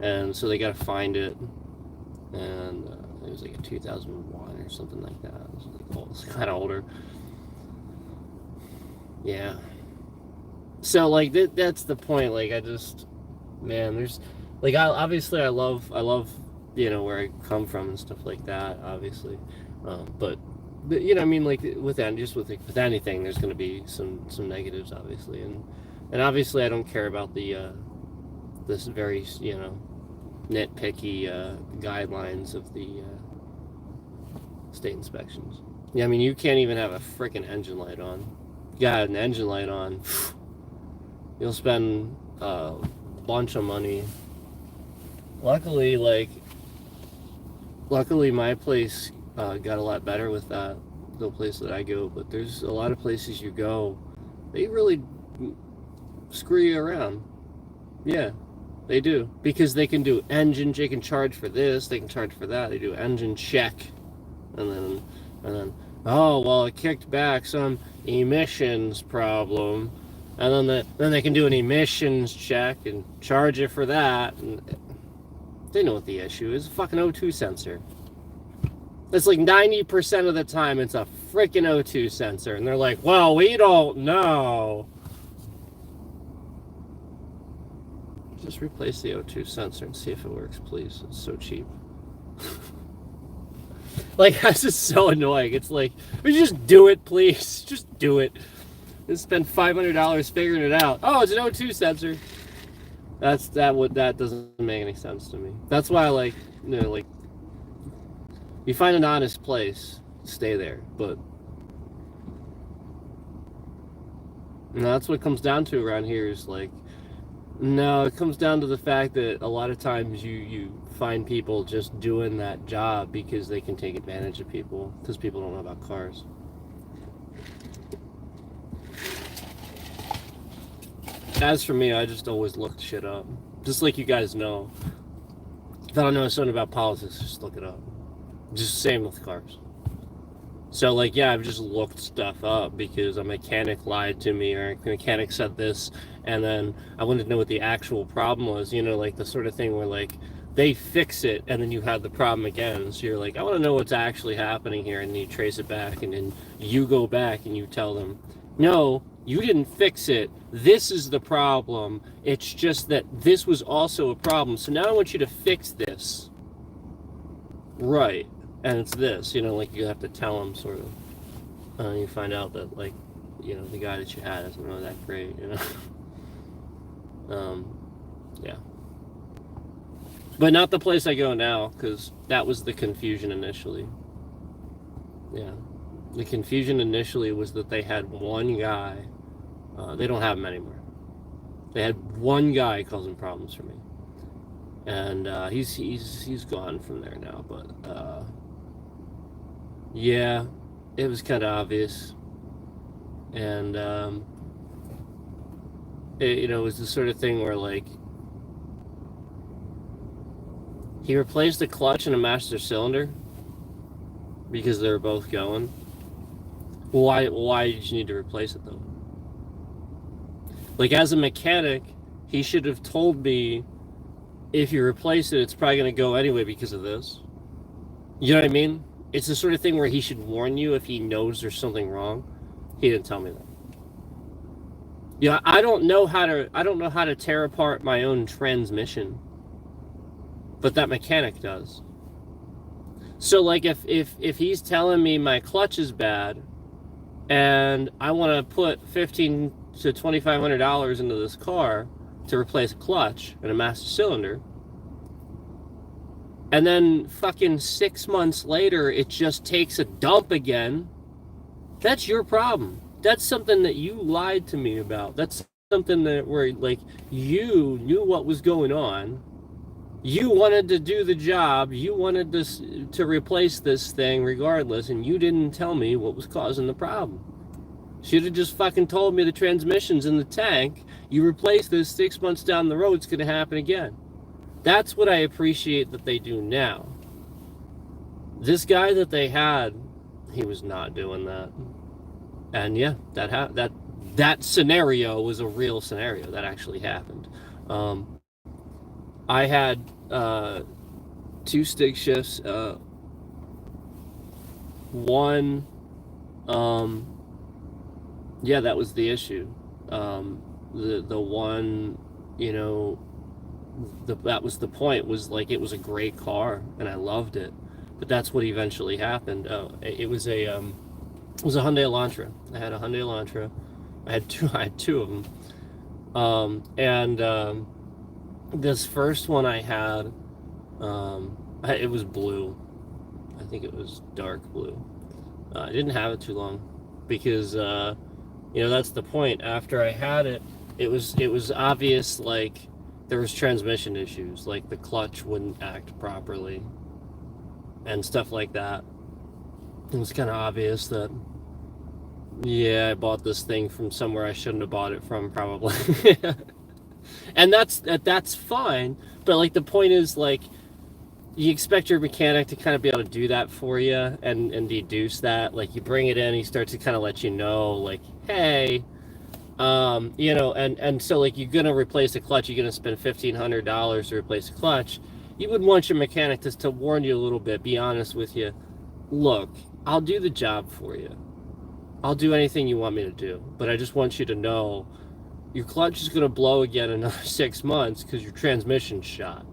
A: And so they got to find it. And it was like a 2001 or something like that. It was like old. It's kind of older. Yeah. So like that's the point. Like I just, man, there's like obviously I love where I come from and stuff like that, obviously, but I mean, like with anything, there's going to be some negatives, obviously, and obviously I don't care about the this very nitpicky guidelines of the state inspections. Yeah, I mean, you can't even have a freaking engine light on. You got an engine light on, you'll spend a bunch of money. Luckily, my place got a lot better with that, the place that I go, but there's a lot of places you go, they really screw you around. Yeah, they do. Because they can do they can charge for this, they can charge for that, they do engine check, and then, oh, well, it kicked back some emissions problem, and then they can do an emissions check and charge you for that, and they know what the issue is. A fucking O2 sensor. It's like 90% of the time it's a freaking O2 sensor, and they're like, well, we don't know. Just replace the O2 sensor and see if it works, please. It's so cheap. Like, that's just so annoying. It's like, would you just do it, please? Just do it. Just spend $500 figuring it out. Oh, it's an O2 sensor. That doesn't make any sense to me. That's why I like, you find an honest place, stay there. But that's what it comes down to around here is like, no, it comes down to the fact that a lot of times you find people just doing that job because they can take advantage of people, because people don't know about cars. As for me, I just always look shit up. Just like you guys know. If I don't know something about politics, just look it up. Just same with cars. So, like, yeah, I've just looked stuff up because a mechanic lied to me, or a mechanic said this, and then I wanted to know what the actual problem was, like the sort of thing where, like, they fix it, and then you have the problem again. So you're like, I want to know what's actually happening here, and you trace it back, and then you go back and you tell them, no, you didn't fix it. This is the problem. It's just that this was also a problem. So now I want you to fix this. Right. And it's this, like you have to tell them sort of. You find out that, like, the guy that you had isn't really that great, yeah. But not the place I go now, because that was the confusion initially. Yeah. The confusion initially was that they had one guy. They don't have him anymore. They had one guy causing problems for me, and he's gone from there now. But yeah, it was kind of obvious, and it was the sort of thing where, like, he replaced the clutch and a master cylinder because they were both going. Why did you need to replace it though? Like, as a mechanic, he should have told me, if you replace it, it's probably going to go anyway because of this. You know what I mean? It's the sort of thing where he should warn you if he knows there's something wrong. He didn't tell me that. Yeah, I don't know how to tear apart my own transmission, but that mechanic does. So, like, if he's telling me my clutch is bad, and I want to put 15 to $2,500 into this car to replace a clutch and a master cylinder, and then fucking 6 months later it just takes a dump again, that's your problem. That's something that you lied to me about. That's something that where like you knew what was going on. You wanted to do the job. You wanted to replace this thing regardless, and you didn't tell me what was causing the problem. Should have just fucking told me the transmission's in the tank. You replace this 6 months down the road, it's going to happen again. That's what I appreciate that they do now. This guy that they had, he was not doing that. And yeah, that scenario was a real scenario that actually happened. I had 2 stick shifts. One, yeah, that was the issue. The one, you know, that was the point, was like, it was a great car and I loved it, but that's what eventually happened. It was a Hyundai Elantra. I had a Hyundai Elantra. I had two of them. This first one I had, it was blue. I think it was dark blue. I didn't have it too long because, you know, that's the point. After I had it, it was obvious, like, there was transmission issues, like the clutch wouldn't act properly and stuff like that. It was kind of obvious that, yeah, I bought this thing from somewhere I shouldn't have bought it from, probably. And that's fine, but like the point is, like, you expect your mechanic to kind of be able to do that for you and deduce that. Like, you bring it in, he starts to kind of let you know, like, hey, you know, and so, like, you're gonna replace a clutch, you're gonna spend $1,500 to replace a clutch. You would want your mechanic to warn you a little bit, be honest with you. Look, I'll do the job for you. I'll do anything you want me to do, but I just want you to know your clutch is gonna blow again in another 6 months because your transmission's shot.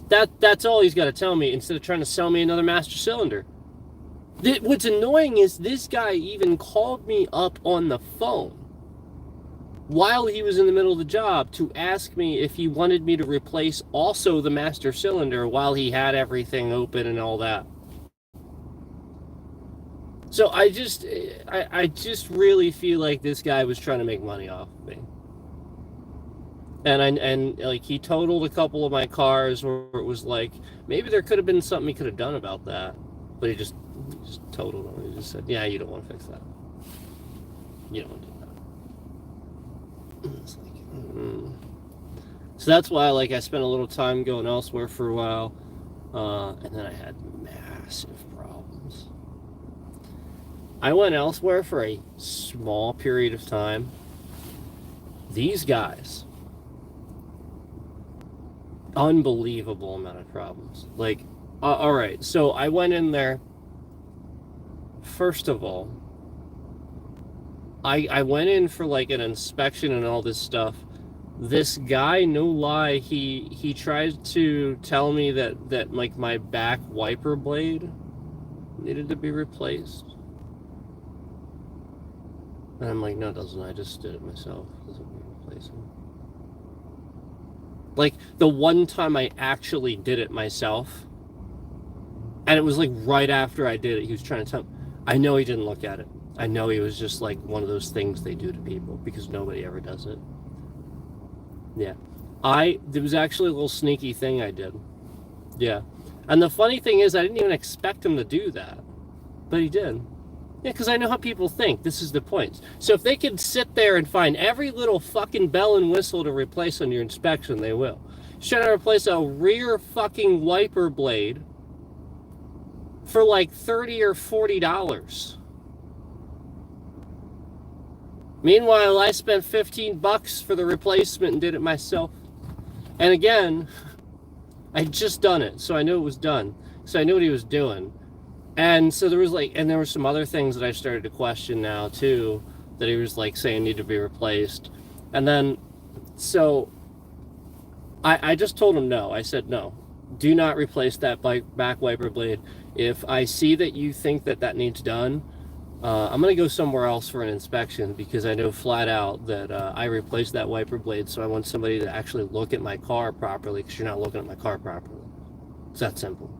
A: That's all he's got to tell me, instead of trying to sell me another master cylinder. What's annoying is this guy even called me up on the phone while he was in the middle of the job to ask me if he wanted me to replace also the master cylinder while he had everything open and all that. So I just really feel like this guy was trying to make money off of me. And like, he totaled a couple of my cars where it was like, maybe there could have been something he could have done about that, but he just totaled them. He just said, yeah, you don't want to fix that. You don't want to do that. It's like, So that's why, like, I spent a little time going elsewhere for a while, and then I had massive problems. I went elsewhere for a small period of time. These guys, unbelievable amount of problems. Like, all right, so I went in there. First of all, I went in for like an inspection and all this stuff. This guy, no lie, he tried to tell me that like my back wiper blade needed to be replaced. And I'm like, no, it doesn't. I just did it myself. It doesn't need replacing. Like, the one time I actually did it myself, and it was like right after I did it, he was trying to tell me. I know he didn't look at it. I know he was just like one of those things they do to people because nobody ever does it. Yeah. There was actually a little sneaky thing I did. Yeah. And the funny thing is, I didn't even expect him to do that, but he did. Yeah, because I know how people think. This is the point. So if they could sit there and find every little fucking bell and whistle to replace on your inspection, they will. He's trying to replace a rear fucking wiper blade for like $30 or $40. Meanwhile, I spent $15 for the replacement and did it myself. And again, I'd just done it, so I knew it was done. So I knew what he was doing. And so there were some other things that I started to question now too, that he was like saying need to be replaced. And then, so I just told him no. I said, no, do not replace that back wiper blade. If I see that you think that needs done, I'm gonna go somewhere else for an inspection because I know flat out that I replaced that wiper blade, so I want somebody to actually look at my car properly because you're not looking at my car properly. It's that simple.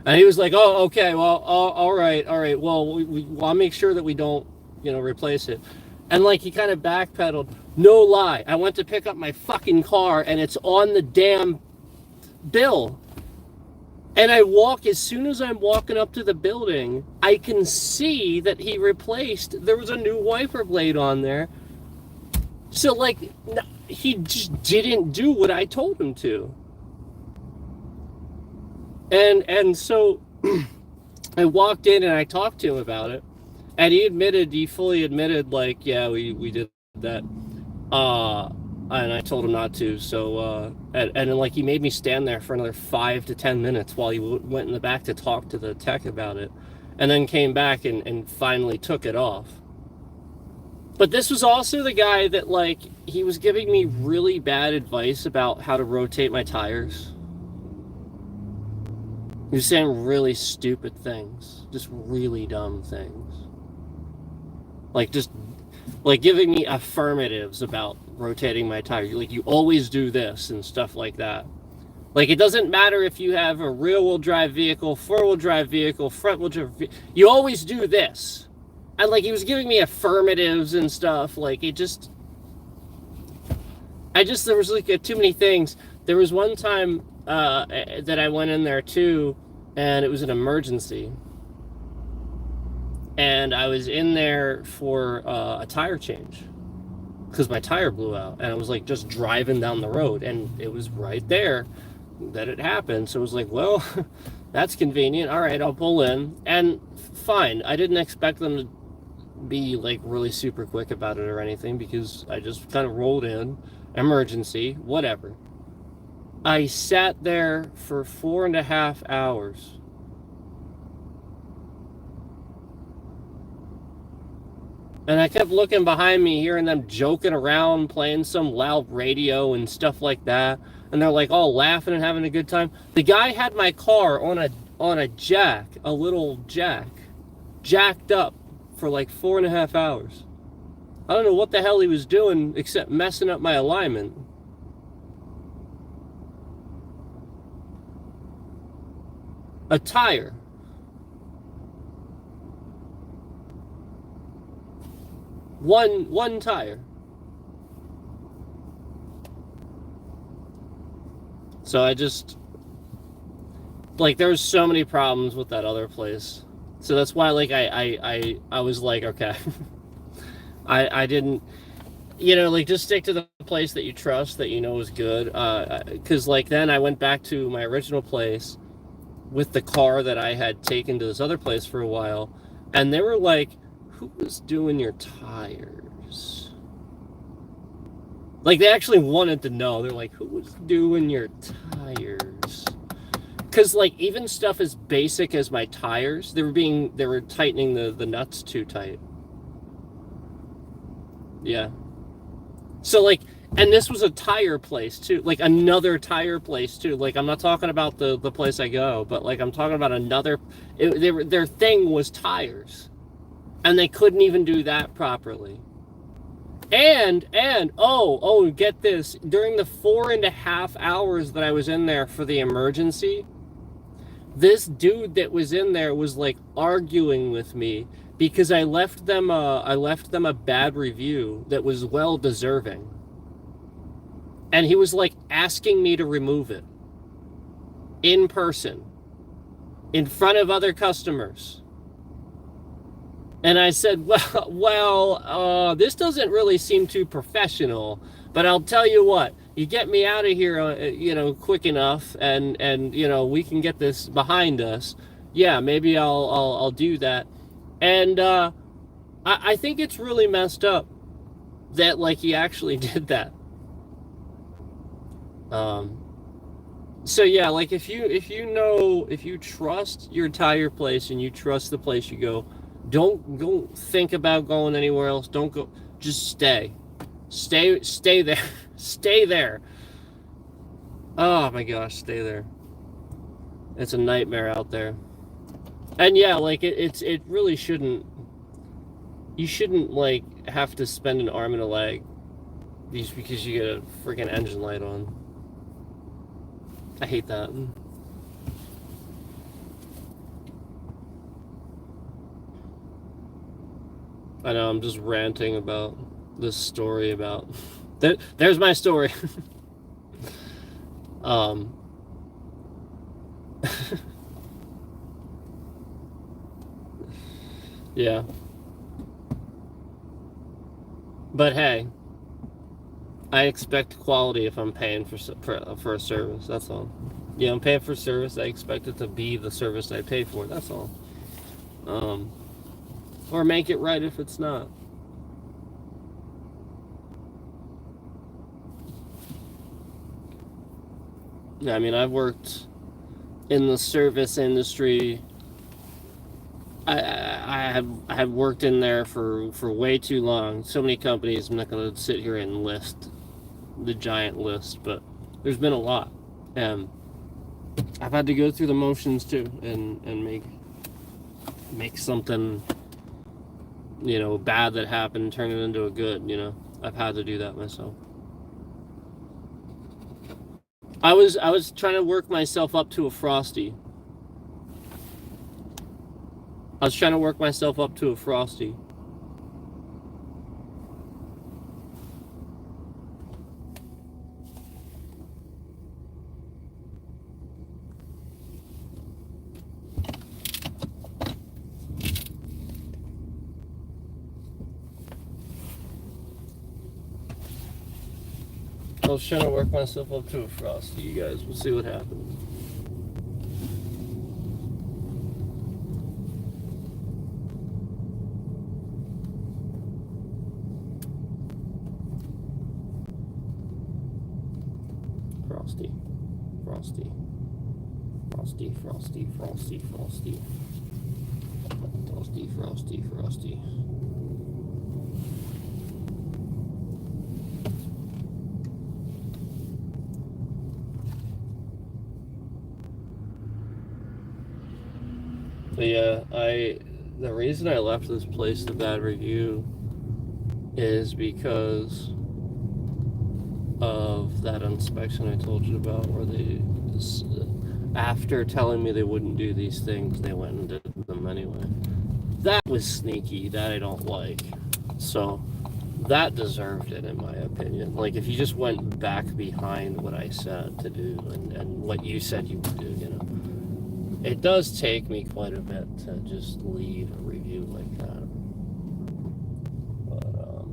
A: And he was like, "Oh, okay, well, all right. Well, I'll make sure that we don't, replace it." And like he kind of backpedaled. No lie, I went to pick up my fucking car, and it's on the damn bill. And as soon as I'm walking up to the building, I can see that there was a new wiper blade on there. So, like, he just didn't do what I told him to. And so I walked in and I talked to him about it. And he fully admitted, like, yeah, we did that. And I told him not to. So, and like he made me stand there for another 5 to 10 minutes while he went in the back to talk to the tech about it, and then came back and finally took it off. But this was also the guy that, like, he was giving me really bad advice about how to rotate my tires. He was saying really stupid things, just really dumb things. Like giving me affirmatives about rotating my tire. Like, you always do this and stuff like that. Like, it doesn't matter if you have a rear-wheel drive vehicle, four-wheel drive vehicle, front-wheel drive vehicle. You always do this. And, like, he was giving me affirmatives and stuff. Like, there was, like, too many things. There was one time that I went in there, too, and it was an emergency. And I was in there for a tire change because my tire blew out, and I was like just driving down the road, and it was right there that it happened. So it was like, well, that's convenient. All right, I'll pull in, and fine. I didn't expect them to be like really super quick about it or anything because I just kind of rolled in, emergency, whatever. I sat there for 4.5 hours. And I kept looking behind me, hearing them joking around, playing some loud radio and stuff like that. And they're like all laughing and having a good time. The guy had my car on a jack, a little jack, jacked up for like 4.5 hours. I don't know what the hell he was doing except messing up my alignment. A tire. One tire. So I just, like, there's so many problems with that other place. So that's why, like, I was like, okay. I didn't, like, just stick to the place that you trust, that you know is good. Because, like, then I went back to my original place with the car that I had taken to this other place for a while. And they were like, who was doing your tires? Like, they actually wanted to know. They're like, who was doing your tires? Because, like, even stuff as basic as my tires, they were tightening the nuts too tight. Yeah. So, like, and this was a tire place too, like another tire place too. Like, I'm not talking about the place I go, but like I'm talking about another. Their thing was tires. And they couldn't even do that properly. And get this. During the 4.5 hours that I was in there for the emergency, this dude that was in there was like arguing with me because I left them a bad review that was well deserving. And he was like asking me to remove it in person, in front of other customers. And I said, well, this doesn't really seem too professional, but I'll tell you what, you get me out of here, quick enough, and we can get this behind us. Yeah, maybe I'll do that. And I think it's really messed up that, like, he actually did that. So yeah, like, if you trust your tire place and you trust the place you go, don't think about going anywhere else. Don't go. Just stay there. Stay there. Oh my gosh, stay there. It's a nightmare out there. And yeah, like, it really shouldn't. you shouldn't like have to spend an arm and a leg just because you get a freaking engine light on. I hate that. I know, I'm just ranting about this story about... There's my story. Yeah. But hey, I expect quality if I'm paying for a service, that's all. Yeah, I'm paying for service, I expect it to be the service I pay for, that's all. Or make it right if it's not. Yeah, I mean, I've worked in the service industry. I have worked in there for way too long. So many companies, I'm not going to sit here and list the giant list, but there's been a lot. And I've had to go through the motions too and make something, you know, bad that happened turn it into a good, you know. I've had to do that myself. I was trying to work myself up to a Frosty. I was trying to work myself up to a Frosty. I was trying to work myself up to a Frosty, you guys. We'll see what happens. Frosty. Frosty. Frosty, Frosty, Frosty, Frosty. Frosty, Frosty, Frosty. But yeah, the reason I left this place a bad review is because of that inspection I told you about, where they, after telling me they wouldn't do these things, they went and did them anyway. That was sneaky, that I don't like. So that deserved it, in my opinion. Like, if you just went back behind what I said to do and what you said you would do, you know. It does take me quite a bit to just leave a review like that. But,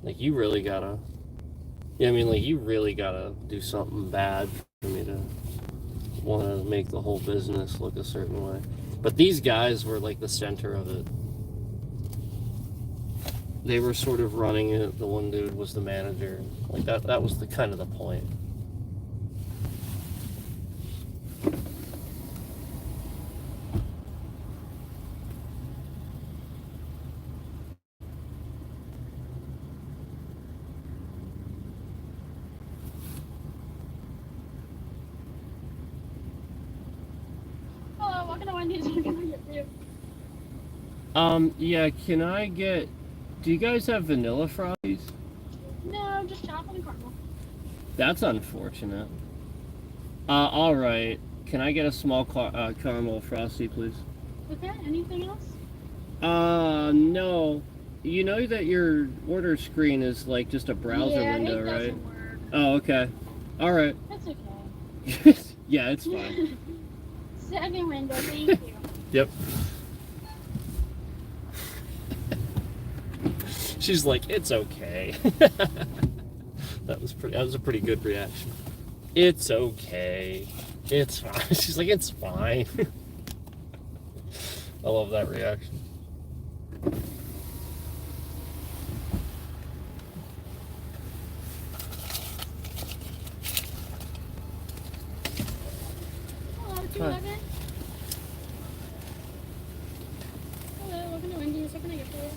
A: like, you really gotta... Yeah, I mean, like, you really gotta do something bad for me to want to make the whole business look a certain way. But these guys were, like, the center of it. They were sort of running it. The one dude was the manager. Like, that was the kind of the point. Yeah, can I get... Do you guys have vanilla Frosties?
C: No, just chocolate and caramel.
A: That's unfortunate. Alright. Can I get a small caramel Frosty, please?
C: Okay, anything else?
A: No. You know that your order screen is like just a browser window,
C: it
A: right?
C: doesn't work.
A: Oh, okay. Alright.
C: That's okay.
A: Yeah, it's fine.
C: Second window, thank you.
A: Yep. She's like, it's okay. That was a pretty good reaction. It's okay. It's fine. She's like, it's fine. I love that reaction.
C: Hello, 211. Hello, welcome to Wendy's. What can I get for you?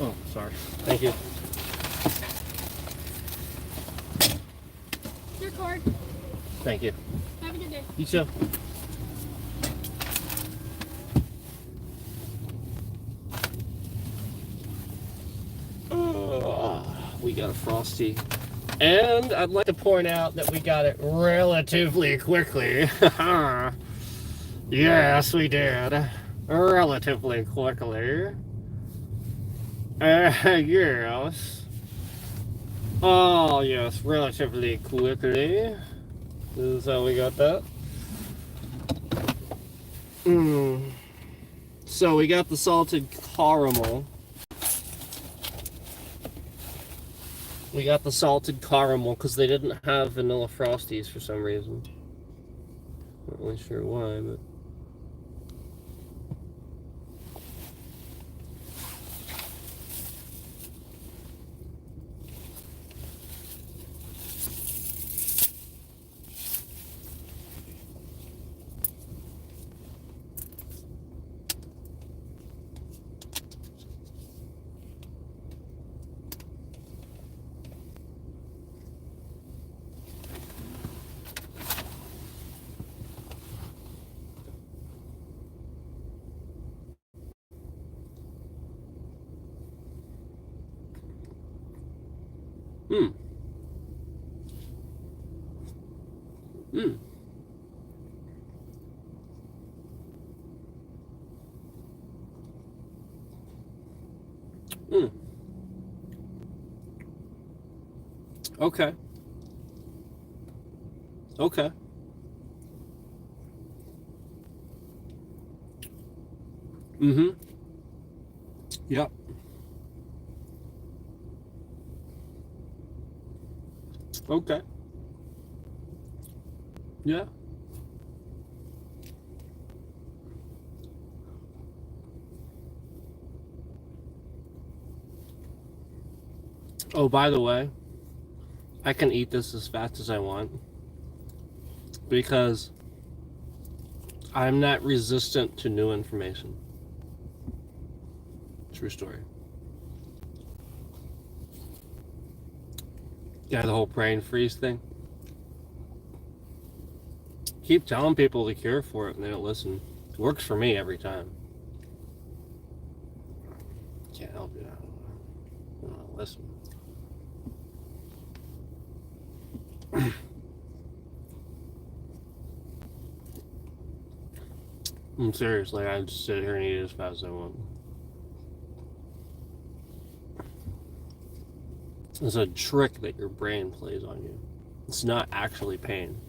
A: Oh, sorry. Thank you.
C: Your card.
A: Thank you.
C: Have a good day.
A: You too. We got a Frosty. And I'd like to point out that we got it relatively quickly. Yes, we did. Relatively quickly. Yes. Oh, yes, relatively quickly. This is how we got that. So we got the salted caramel. We got the salted caramel because they didn't have vanilla Frosties for some reason. Not really sure why, but... Mm. Okay. Okay. Yep. Okay. Yeah. Oh, by the way, I can eat this as fast as I want because I'm not resistant to new information. True story. Yeah, the whole brain freeze thing. Keep telling people the cure for it and they don't listen. It works for me every time. Can't help you. I don't listen. I'm serious, like I just sit here and eat it as fast as I want. It's a trick that your brain plays on you. It's not actually pain.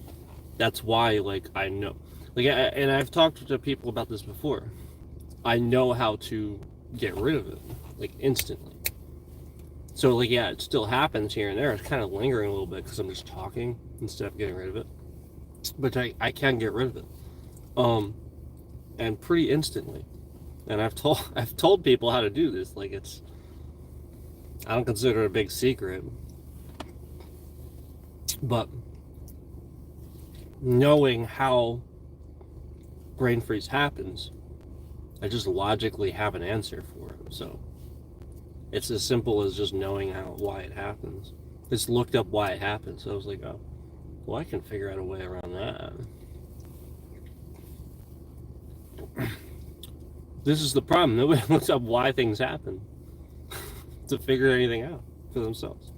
A: That's why, like, I know, like, and I've talked to people about this before. I know how to get rid of it, like, instantly. So, like, yeah, it still happens here and there. It's kind of lingering a little bit because I'm just talking instead of getting rid of it. But I can get rid of it, and pretty instantly. And I've told people how to do this. Like, I don't consider it a big secret, but knowing how brain freeze happens, I just logically have an answer for it. So it's as simple as just knowing why it happens. It's looked up why it happens. So I was like, oh, well, I can figure out a way around that. This is the problem. Nobody looks up why things happen to figure anything out for themselves.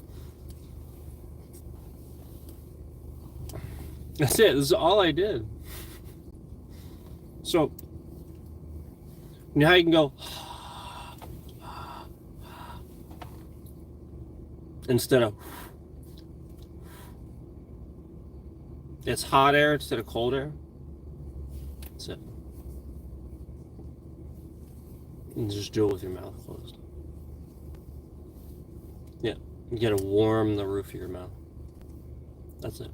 A: That's it. This is all I did. So, you know how you can go instead of, it's hot air instead of cold air. That's it. And just do it with your mouth closed. Yeah, you gotta warm the roof of your mouth. That's it.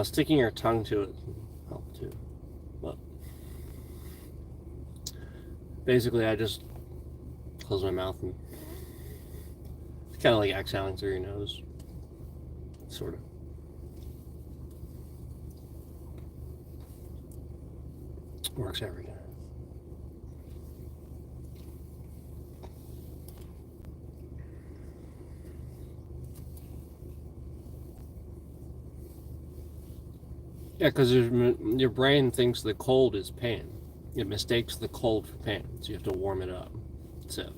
A: Sticking your tongue to it can help too. But basically, I just close my mouth and it's kind of like exhaling through your nose, sort of. Works every time. Yeah, because your brain thinks the cold is pain. It mistakes the cold for pain, so you have to warm it up. So.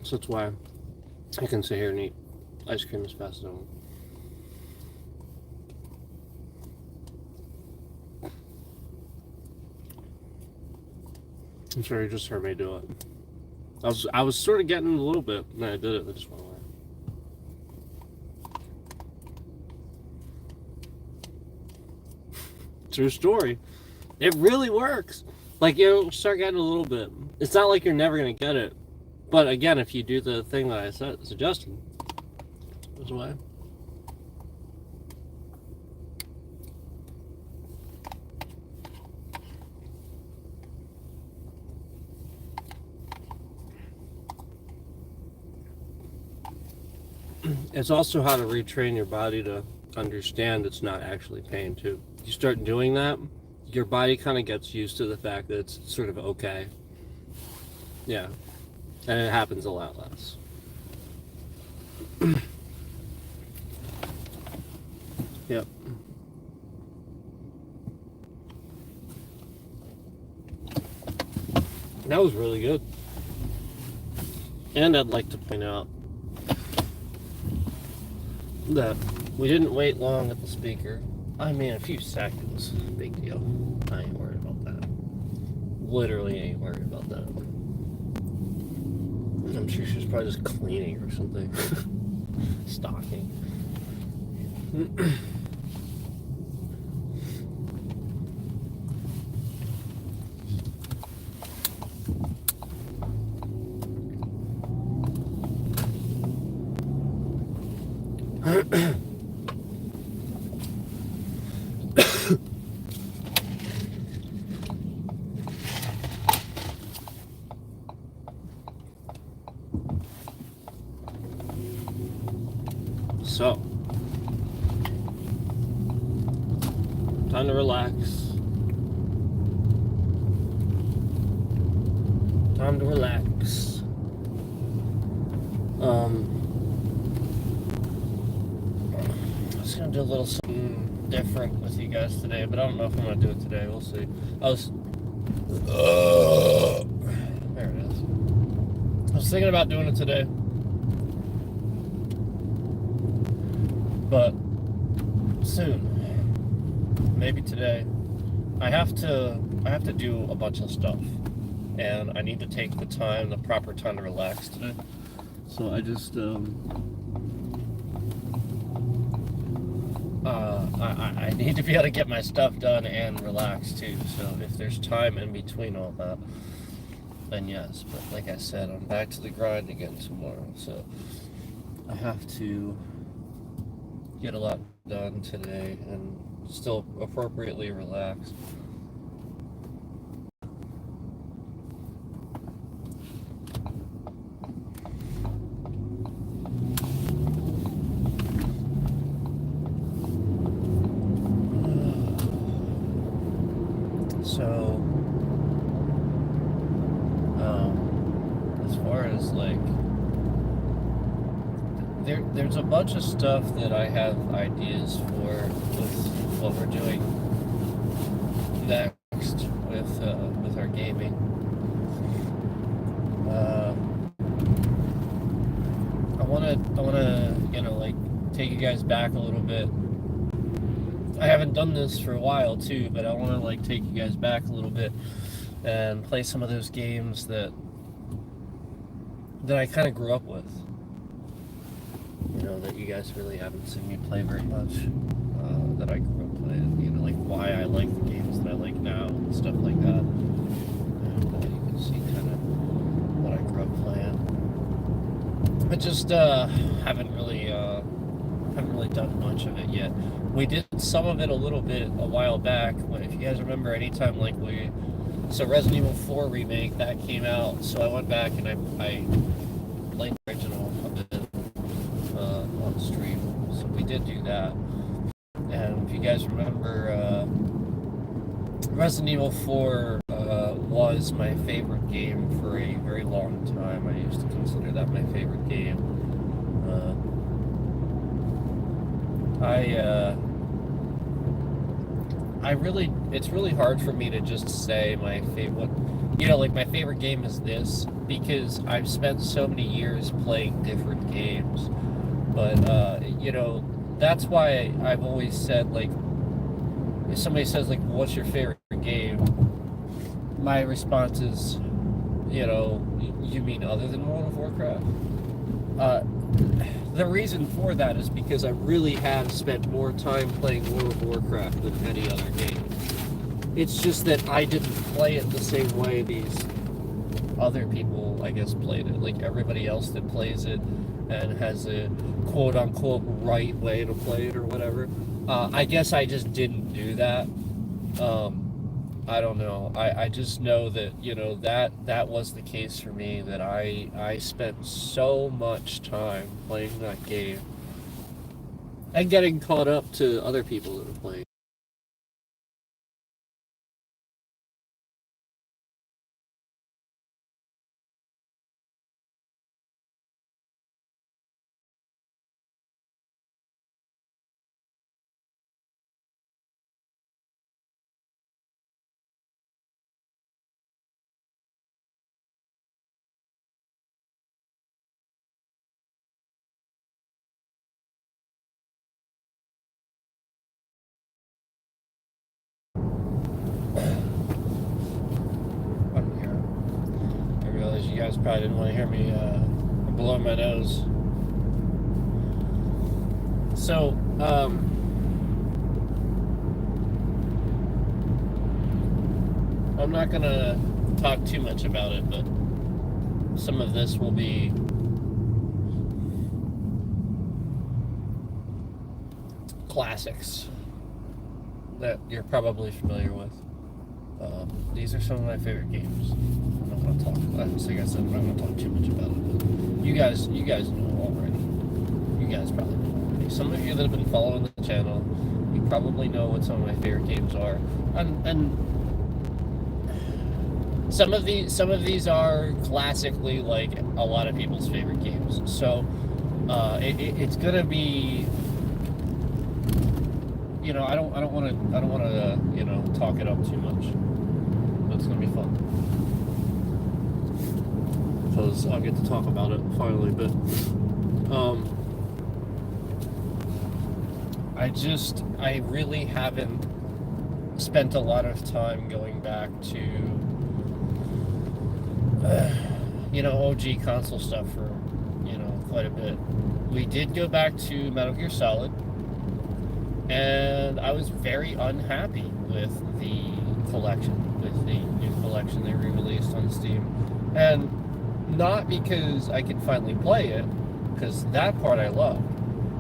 A: So that's why I can sit here and eat ice cream as fast as I want. I'm sure you just heard me do it. I was sort of getting a little bit, and I did it. I just went away. True story. It really works. Like, you'll start getting a little bit. It's not like you're never gonna get it, but again, if you do the thing that I suggested, that's why. It's also how to retrain your body to understand it's not actually pain too. You start doing that, your body kind of gets used to the fact that it's sort of okay. Yeah, and it happens a lot less. Yep. That was really good. And I'd like to point out that we didn't wait long at the speaker. I mean, a few seconds. Big deal. I ain't worried about that. Literally ain't worried about that. I'm sure she was probably just cleaning or something. Stocking. So, time to relax. Time to relax. I was gonna do a little something different with you guys today, but I don't know if I'm gonna do it today. We'll see. There it is. I was thinking about doing it today, but soon. Maybe today. I have to do a bunch of stuff, and I need to take the proper time to relax today. So I just I need to be able to get my stuff done and relax too. So if there's time in between all that, then yes. But like I said, I'm back to the grind again tomorrow. So I have to get a lot done today and still appropriately relax. So, as far as like, there's a bunch of stuff that I have ideas for with what we're doing next with our gaming. I wanna like take you guys back a little bit. I haven't done this for a while too, but I want to like take you guys back a little bit and play some of those games that I kind of grew up with. You know, that you guys really haven't seen me play very much. That I grew up playing. You know, like why I like the games that I like now and stuff like that. And you can see kind of what I grew up playing. I just haven't really done much of it yet. We did some of it a little bit a while back. If you guys remember, anytime like so Resident Evil 4 remake that came out, so I went back and I played the original a bit on stream. So we did do that. And if you guys remember, Resident Evil 4 was my favorite game for a very long time. I used to consider that my favorite game. It's really hard for me to just say my favorite, like my favorite game is this, because I've spent so many years playing different games. But, that's why I've always said, like, if somebody says, like, what's your favorite game? My response is, you mean other than World of Warcraft? The reason for that is because I really have spent more time playing World of Warcraft than any other game. It's just that I didn't play it the same way these other people, I guess, played it. Like everybody else that plays it and has a quote-unquote right way to play it or whatever. I guess I just didn't do that. I don't know. I just know that, that was the case for me, that I spent so much time playing that game and getting caught up to other people that are playing. You guys probably didn't want to hear me blow my nose. So, I'm not going to talk too much about it, but some of this will be classics that you're probably familiar with. These are some of my favorite games. I'm not going to talk, like I said, I'm not going to talk too much about it, but you guys know already. You guys probably know already. Some of you that have been following the channel, you probably know what some of my favorite games are. And some of these are classically like a lot of people's favorite games. So it's going to be, I don't want to talk it up too much. It's gonna be fun because I'll get to talk about it finally. But I really haven't spent a lot of time going back to OG console stuff for quite a bit. We did go back to Metal Gear Solid, and I was very unhappy with the collection, with the new collection they re-released on Steam. And not because I could finally play it, because that part I love.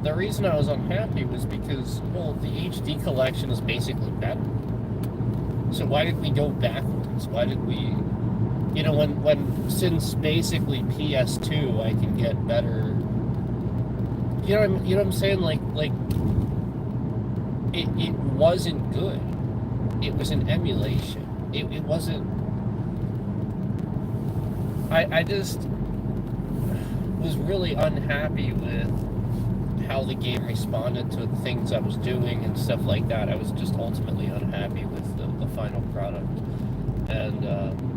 A: The reason I was unhappy was because, the HD collection is basically better. So why did we go backwards? Why did we, when since basically PS2 I can get better, you know what I'm saying? Like it wasn't good. It was an emulation. It wasn't. I just was really unhappy with how the game responded to the things I was doing and stuff like that. I was just ultimately unhappy with the final product. And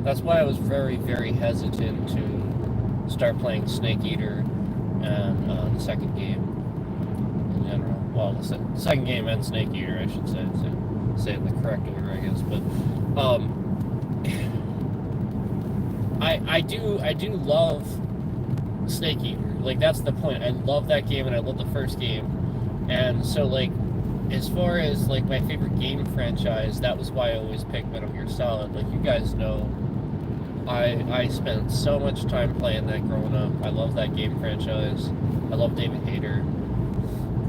A: that's why I was very, very hesitant to start playing Snake Eater and the second game in general. Well, the second game and Snake Eater, I should say it in the correct order, I guess. But I do love Snake Eater. Like, that's the point. I love that game, and I love the first game. And so, like, as far as, like, my favorite game franchise, that was why I always picked Metal Gear Solid. Like, you guys know, I spent so much time playing that growing up. I love that game franchise. I love David Hayter.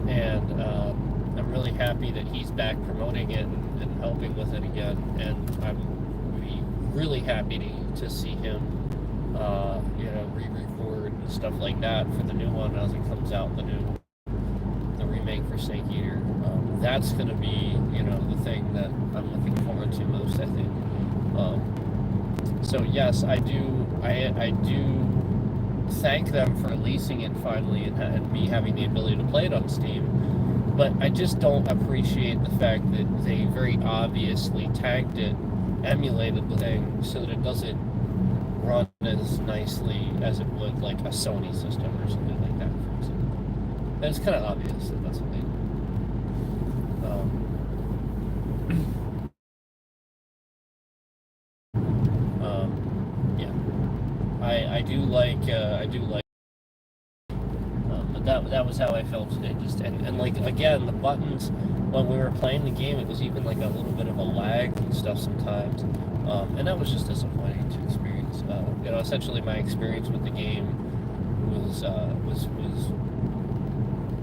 A: And I'm really happy that he's back promoting it and helping with it again. And I'm really happy to see him, re-record and stuff like that for the new one as it comes out, the remake for for Snake Eater. That's going to be, the thing that I'm looking forward to most, I think. So yes, I do thank them for releasing it finally and me having the ability to play it on Steam. But I just don't appreciate the fact that they very obviously tagged it, emulated the thing, so that it doesn't run as nicely as it would like a Sony system or something like that, for example. And it's kind of obvious that that's what they do. Yeah, I do like, but that was how I felt today. Just and like again, the buttons when we were playing the game, it was even like a little bit of a lag and stuff sometimes, and that was just disappointing to experience. Essentially my experience with the game was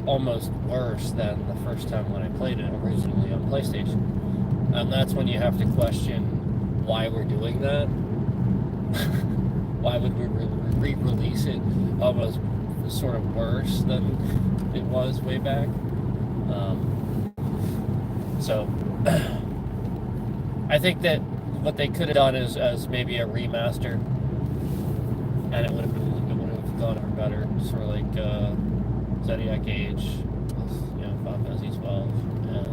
A: almost worse than the first time when I played it originally on PlayStation, and that's when you have to question why we're doing that. Why would we re-release it almost sort of worse than it was way back? So I think that what they could have done is as maybe a remaster, and it would have gone for better, sort of like Zodiac Age, Final Fantasy 12, and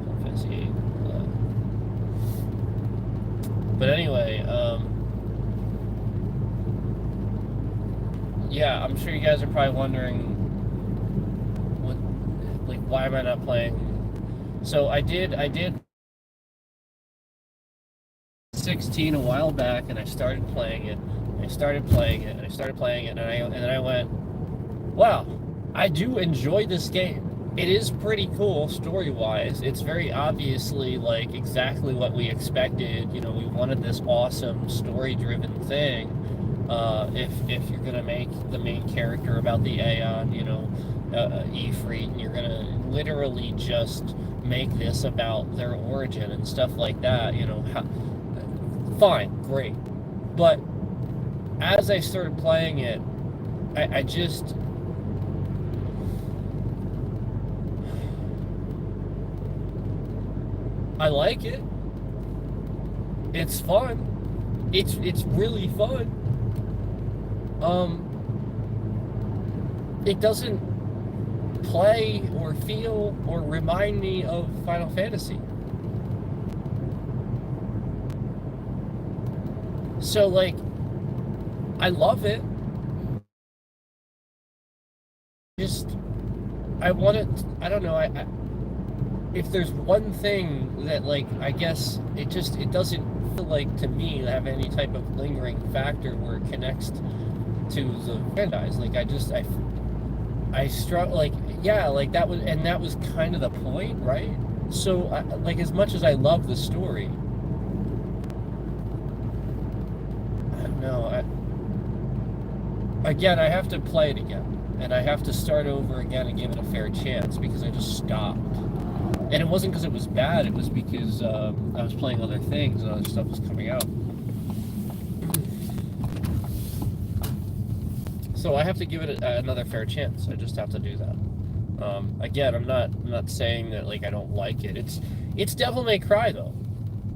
A: Final Fantasy 8. But anyway, yeah, I'm sure you guys are probably wondering, why am I not playing? So I did 16 a while back, and I started playing it. And then I went, wow, I do enjoy this game. It is pretty cool story-wise. It's very obviously like exactly what we expected. We wanted this awesome story-driven thing. If you're gonna make the main character about the Aeon, Ifrit, and you're gonna literally just make this about their origin and stuff like that, fine, great. But as I started playing it, I just... I like it. It's fun. It's really fun. It doesn't play or feel or remind me of Final Fantasy. So, like, I love it. I want it, I don't know, if there's one thing that, like, I guess it doesn't feel like, to me, have any type of lingering factor where it connects to the franchise. Like, I struggle, like, yeah, like, that was kind of the point, right? So, like, as much as I love the story, I don't know, again, I have to play it again, and I have to start over again and give it a fair chance, because I just stopped. And it wasn't because it was bad, it was because I was playing other things and other stuff was coming out. So I have to give it another fair chance. I just have to do that. Again, I'm not saying that, like, I don't like it. It's Devil May Cry, though.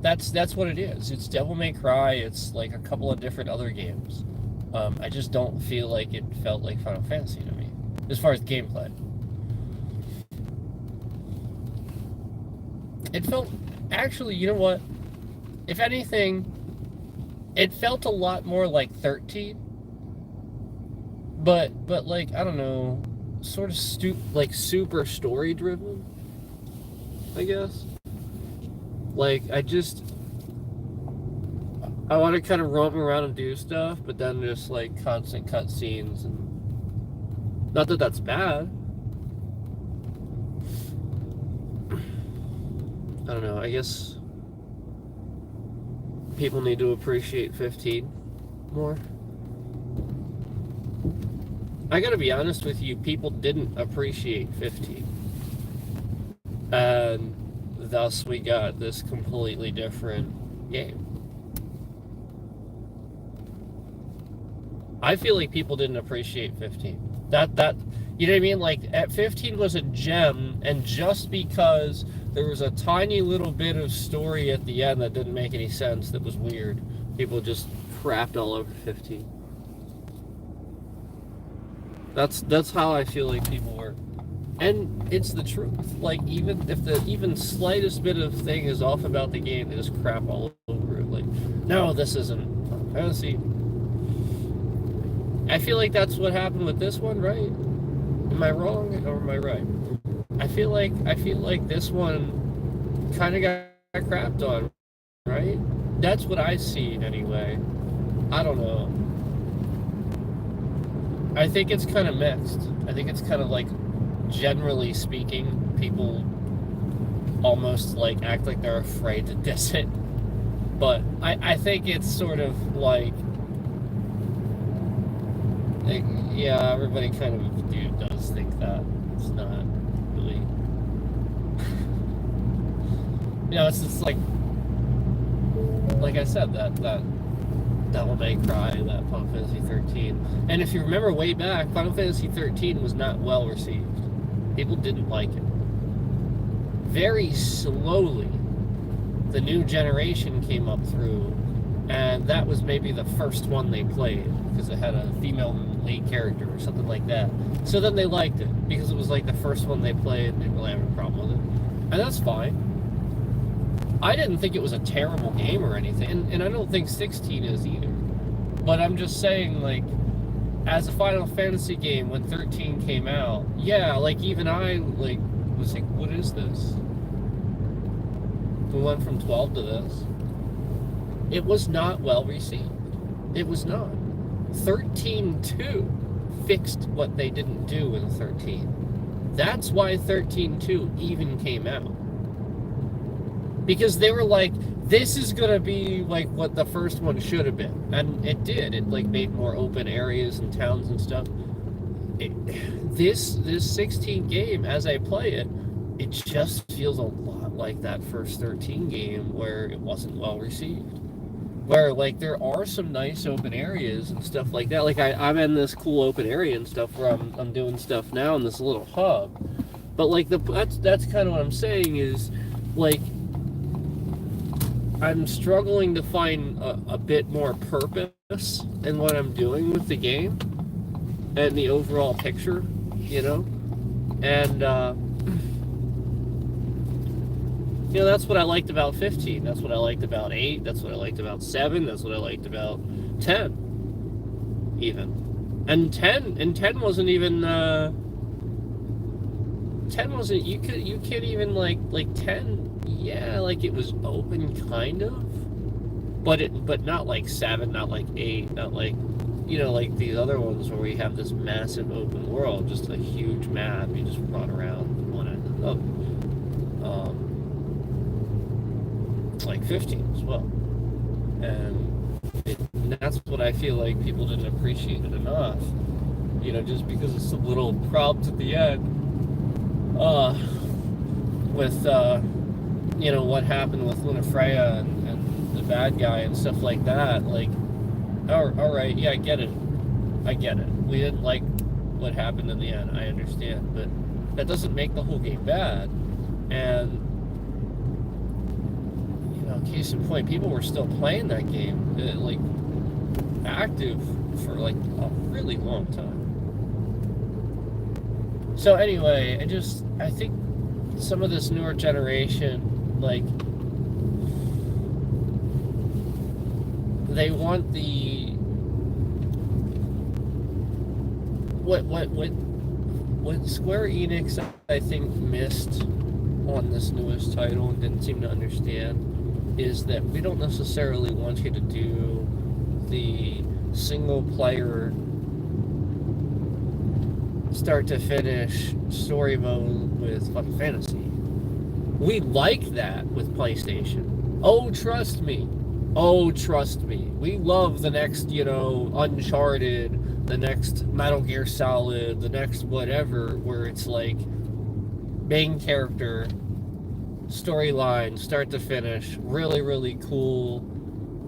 A: That's what it is. It's Devil May Cry. It's like a couple of different other games. I just don't feel like it felt like Final Fantasy to me, as far as gameplay. It felt, actually, you know what? If anything, it felt a lot more like 13. But like, I don't know, sort of super story driven, I guess. Like, I want to kind of roam around and do stuff, but then just like constant cutscenes, and not that that's bad. I don't know, I guess people need to appreciate 15 more. I gotta be honest with you, people didn't appreciate 15. And thus we got this completely different game. I feel like people didn't appreciate 15. That You know what I mean? Like, at 15 was a gem, and just because there was a tiny little bit of story at the end that didn't make any sense, that was weird, people just crapped all over 15. That's how I feel like people were. And it's the truth. Like, even if the even slightest bit of thing is off about the game, they just crap all over it. Like, no, this isn't Final Fantasy. I feel like that's what happened with this one, right? Am I wrong or am I right? I feel like this one kind of got crapped on, right? That's what I see anyway. I don't know. I think it's kind of mixed. I think it's kind of like, generally speaking, people almost like act like they're afraid to diss it. But I think it's sort of like yeah, everybody kind of does think that. It's not really, it's just like I said, that Devil May Cry, that Final Fantasy 13. And if you remember way back, Final Fantasy 13 was not well received. People didn't like it. Very slowly, the new generation came up through, and that was maybe the first one they played, because it had a female lead character or something like that. So then they liked it, because it was like the first one they played, and they didn't really have a problem with it. And that's fine. I didn't think it was a terrible game or anything, and I don't think 16 is either. But I'm just saying, like, as a Final Fantasy game, when 13 came out, yeah, like, even I, like, was like, what is this? We went from 12 to this. It was not well received. It was not. 13.2 fixed what they didn't do in 13. That's why 13.2 even came out. Because they were like, this is gonna be like what the first one should have been. And it did. It like made more open areas and towns and stuff. This 16 game, as I play it, it just feels a lot like that first 13 game where it wasn't well received. Where like there are some nice open areas and stuff like that. Like I'm in this cool open area and stuff where I'm doing stuff now in this little hub. But like that's kind of what I'm saying is, like, I'm struggling to find a bit more purpose in what I'm doing with the game and the overall picture, and that's what I liked about 15. That's what I liked about 8. That's what I liked about 7. That's what I liked about 10. Even. And 10 wasn't even 10 wasn't, you can't even like 10, yeah, like it was open kind of, but not like 7, not like 8, not like, like these other ones where we have this massive open world, just a huge map, you just run around one end of the other. Like 15 as well. And that's what I feel like people didn't appreciate it enough, just because of some little problems at the end, with, what happened with Lunafreya and the bad guy and stuff like that. Like, all right, yeah, I get it. We didn't like what happened in the end, I understand, but that doesn't make the whole game bad. And, case in point, people were still playing that game, like, active for, like, a really long time. So anyway, I think some of this newer generation, like, they want the what Square Enix, I think, missed on this newest title and didn't seem to understand is that we don't necessarily want you to do the single player start to finish story mode with Final Fantasy. We like that with PlayStation. Oh, trust me. We love the next, Uncharted, the next Metal Gear Solid, the next whatever, where it's like main character, storyline, start to finish, really, really cool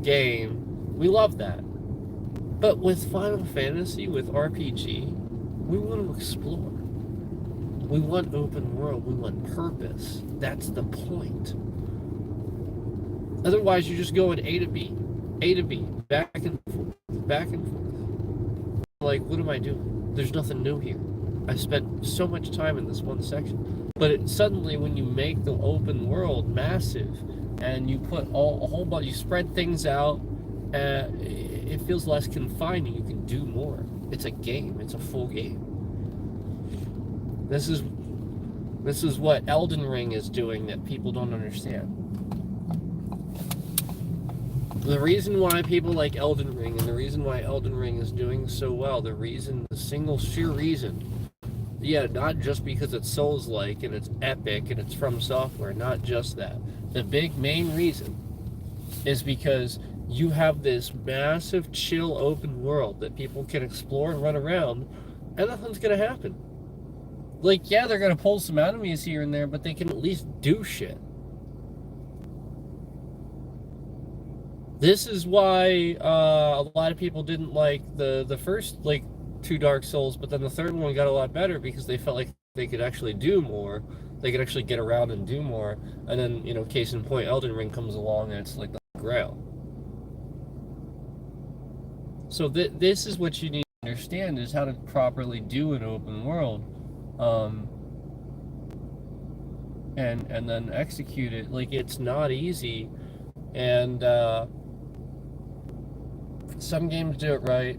A: game. We love that. But with Final Fantasy, with RPG, We want to explore. We want open world. We want purpose. That's the point. Otherwise, you're just going A to B, back and forth, back and forth. Like, what am I doing? There's nothing new here. I spent so much time in this one section. But suddenly, when you make the open world massive, and you put a whole bunch, you spread things out, it feels less confining. You can do more. It's a game. It's a full game. This is what Elden Ring is doing that people don't understand. The reason why people like Elden Ring, and the reason why Elden Ring is doing so well, the single sheer reason, yeah, not just because it's Souls-like and it's epic and it's from software, not just that. The big main reason is because you have this massive, chill, open world that people can explore and run around, and nothing's gonna happen. Like, yeah, they're gonna pull some enemies here and there, but they can at least do shit. This is why a lot of people didn't like the first, like, 2 Dark Souls, but then the third one got a lot better because they felt like they could actually do more. They could actually get around and do more. And then, you know, case in point, Elden Ring comes along and it's like the Grail. So this is what you need to understand, is how to properly do an open world. And then execute it. Like, it's not easy. And some games do it right,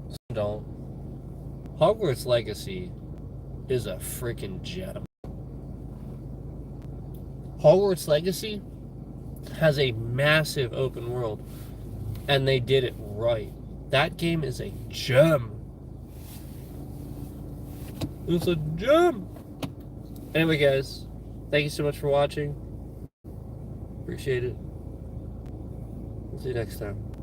A: some don't. Hogwarts Legacy is a freaking gem. Hogwarts Legacy has a massive open world, and they did it right. That game is a gem. It's a gem. Anyway, guys, thank you so much for watching. Appreciate it. See you next time.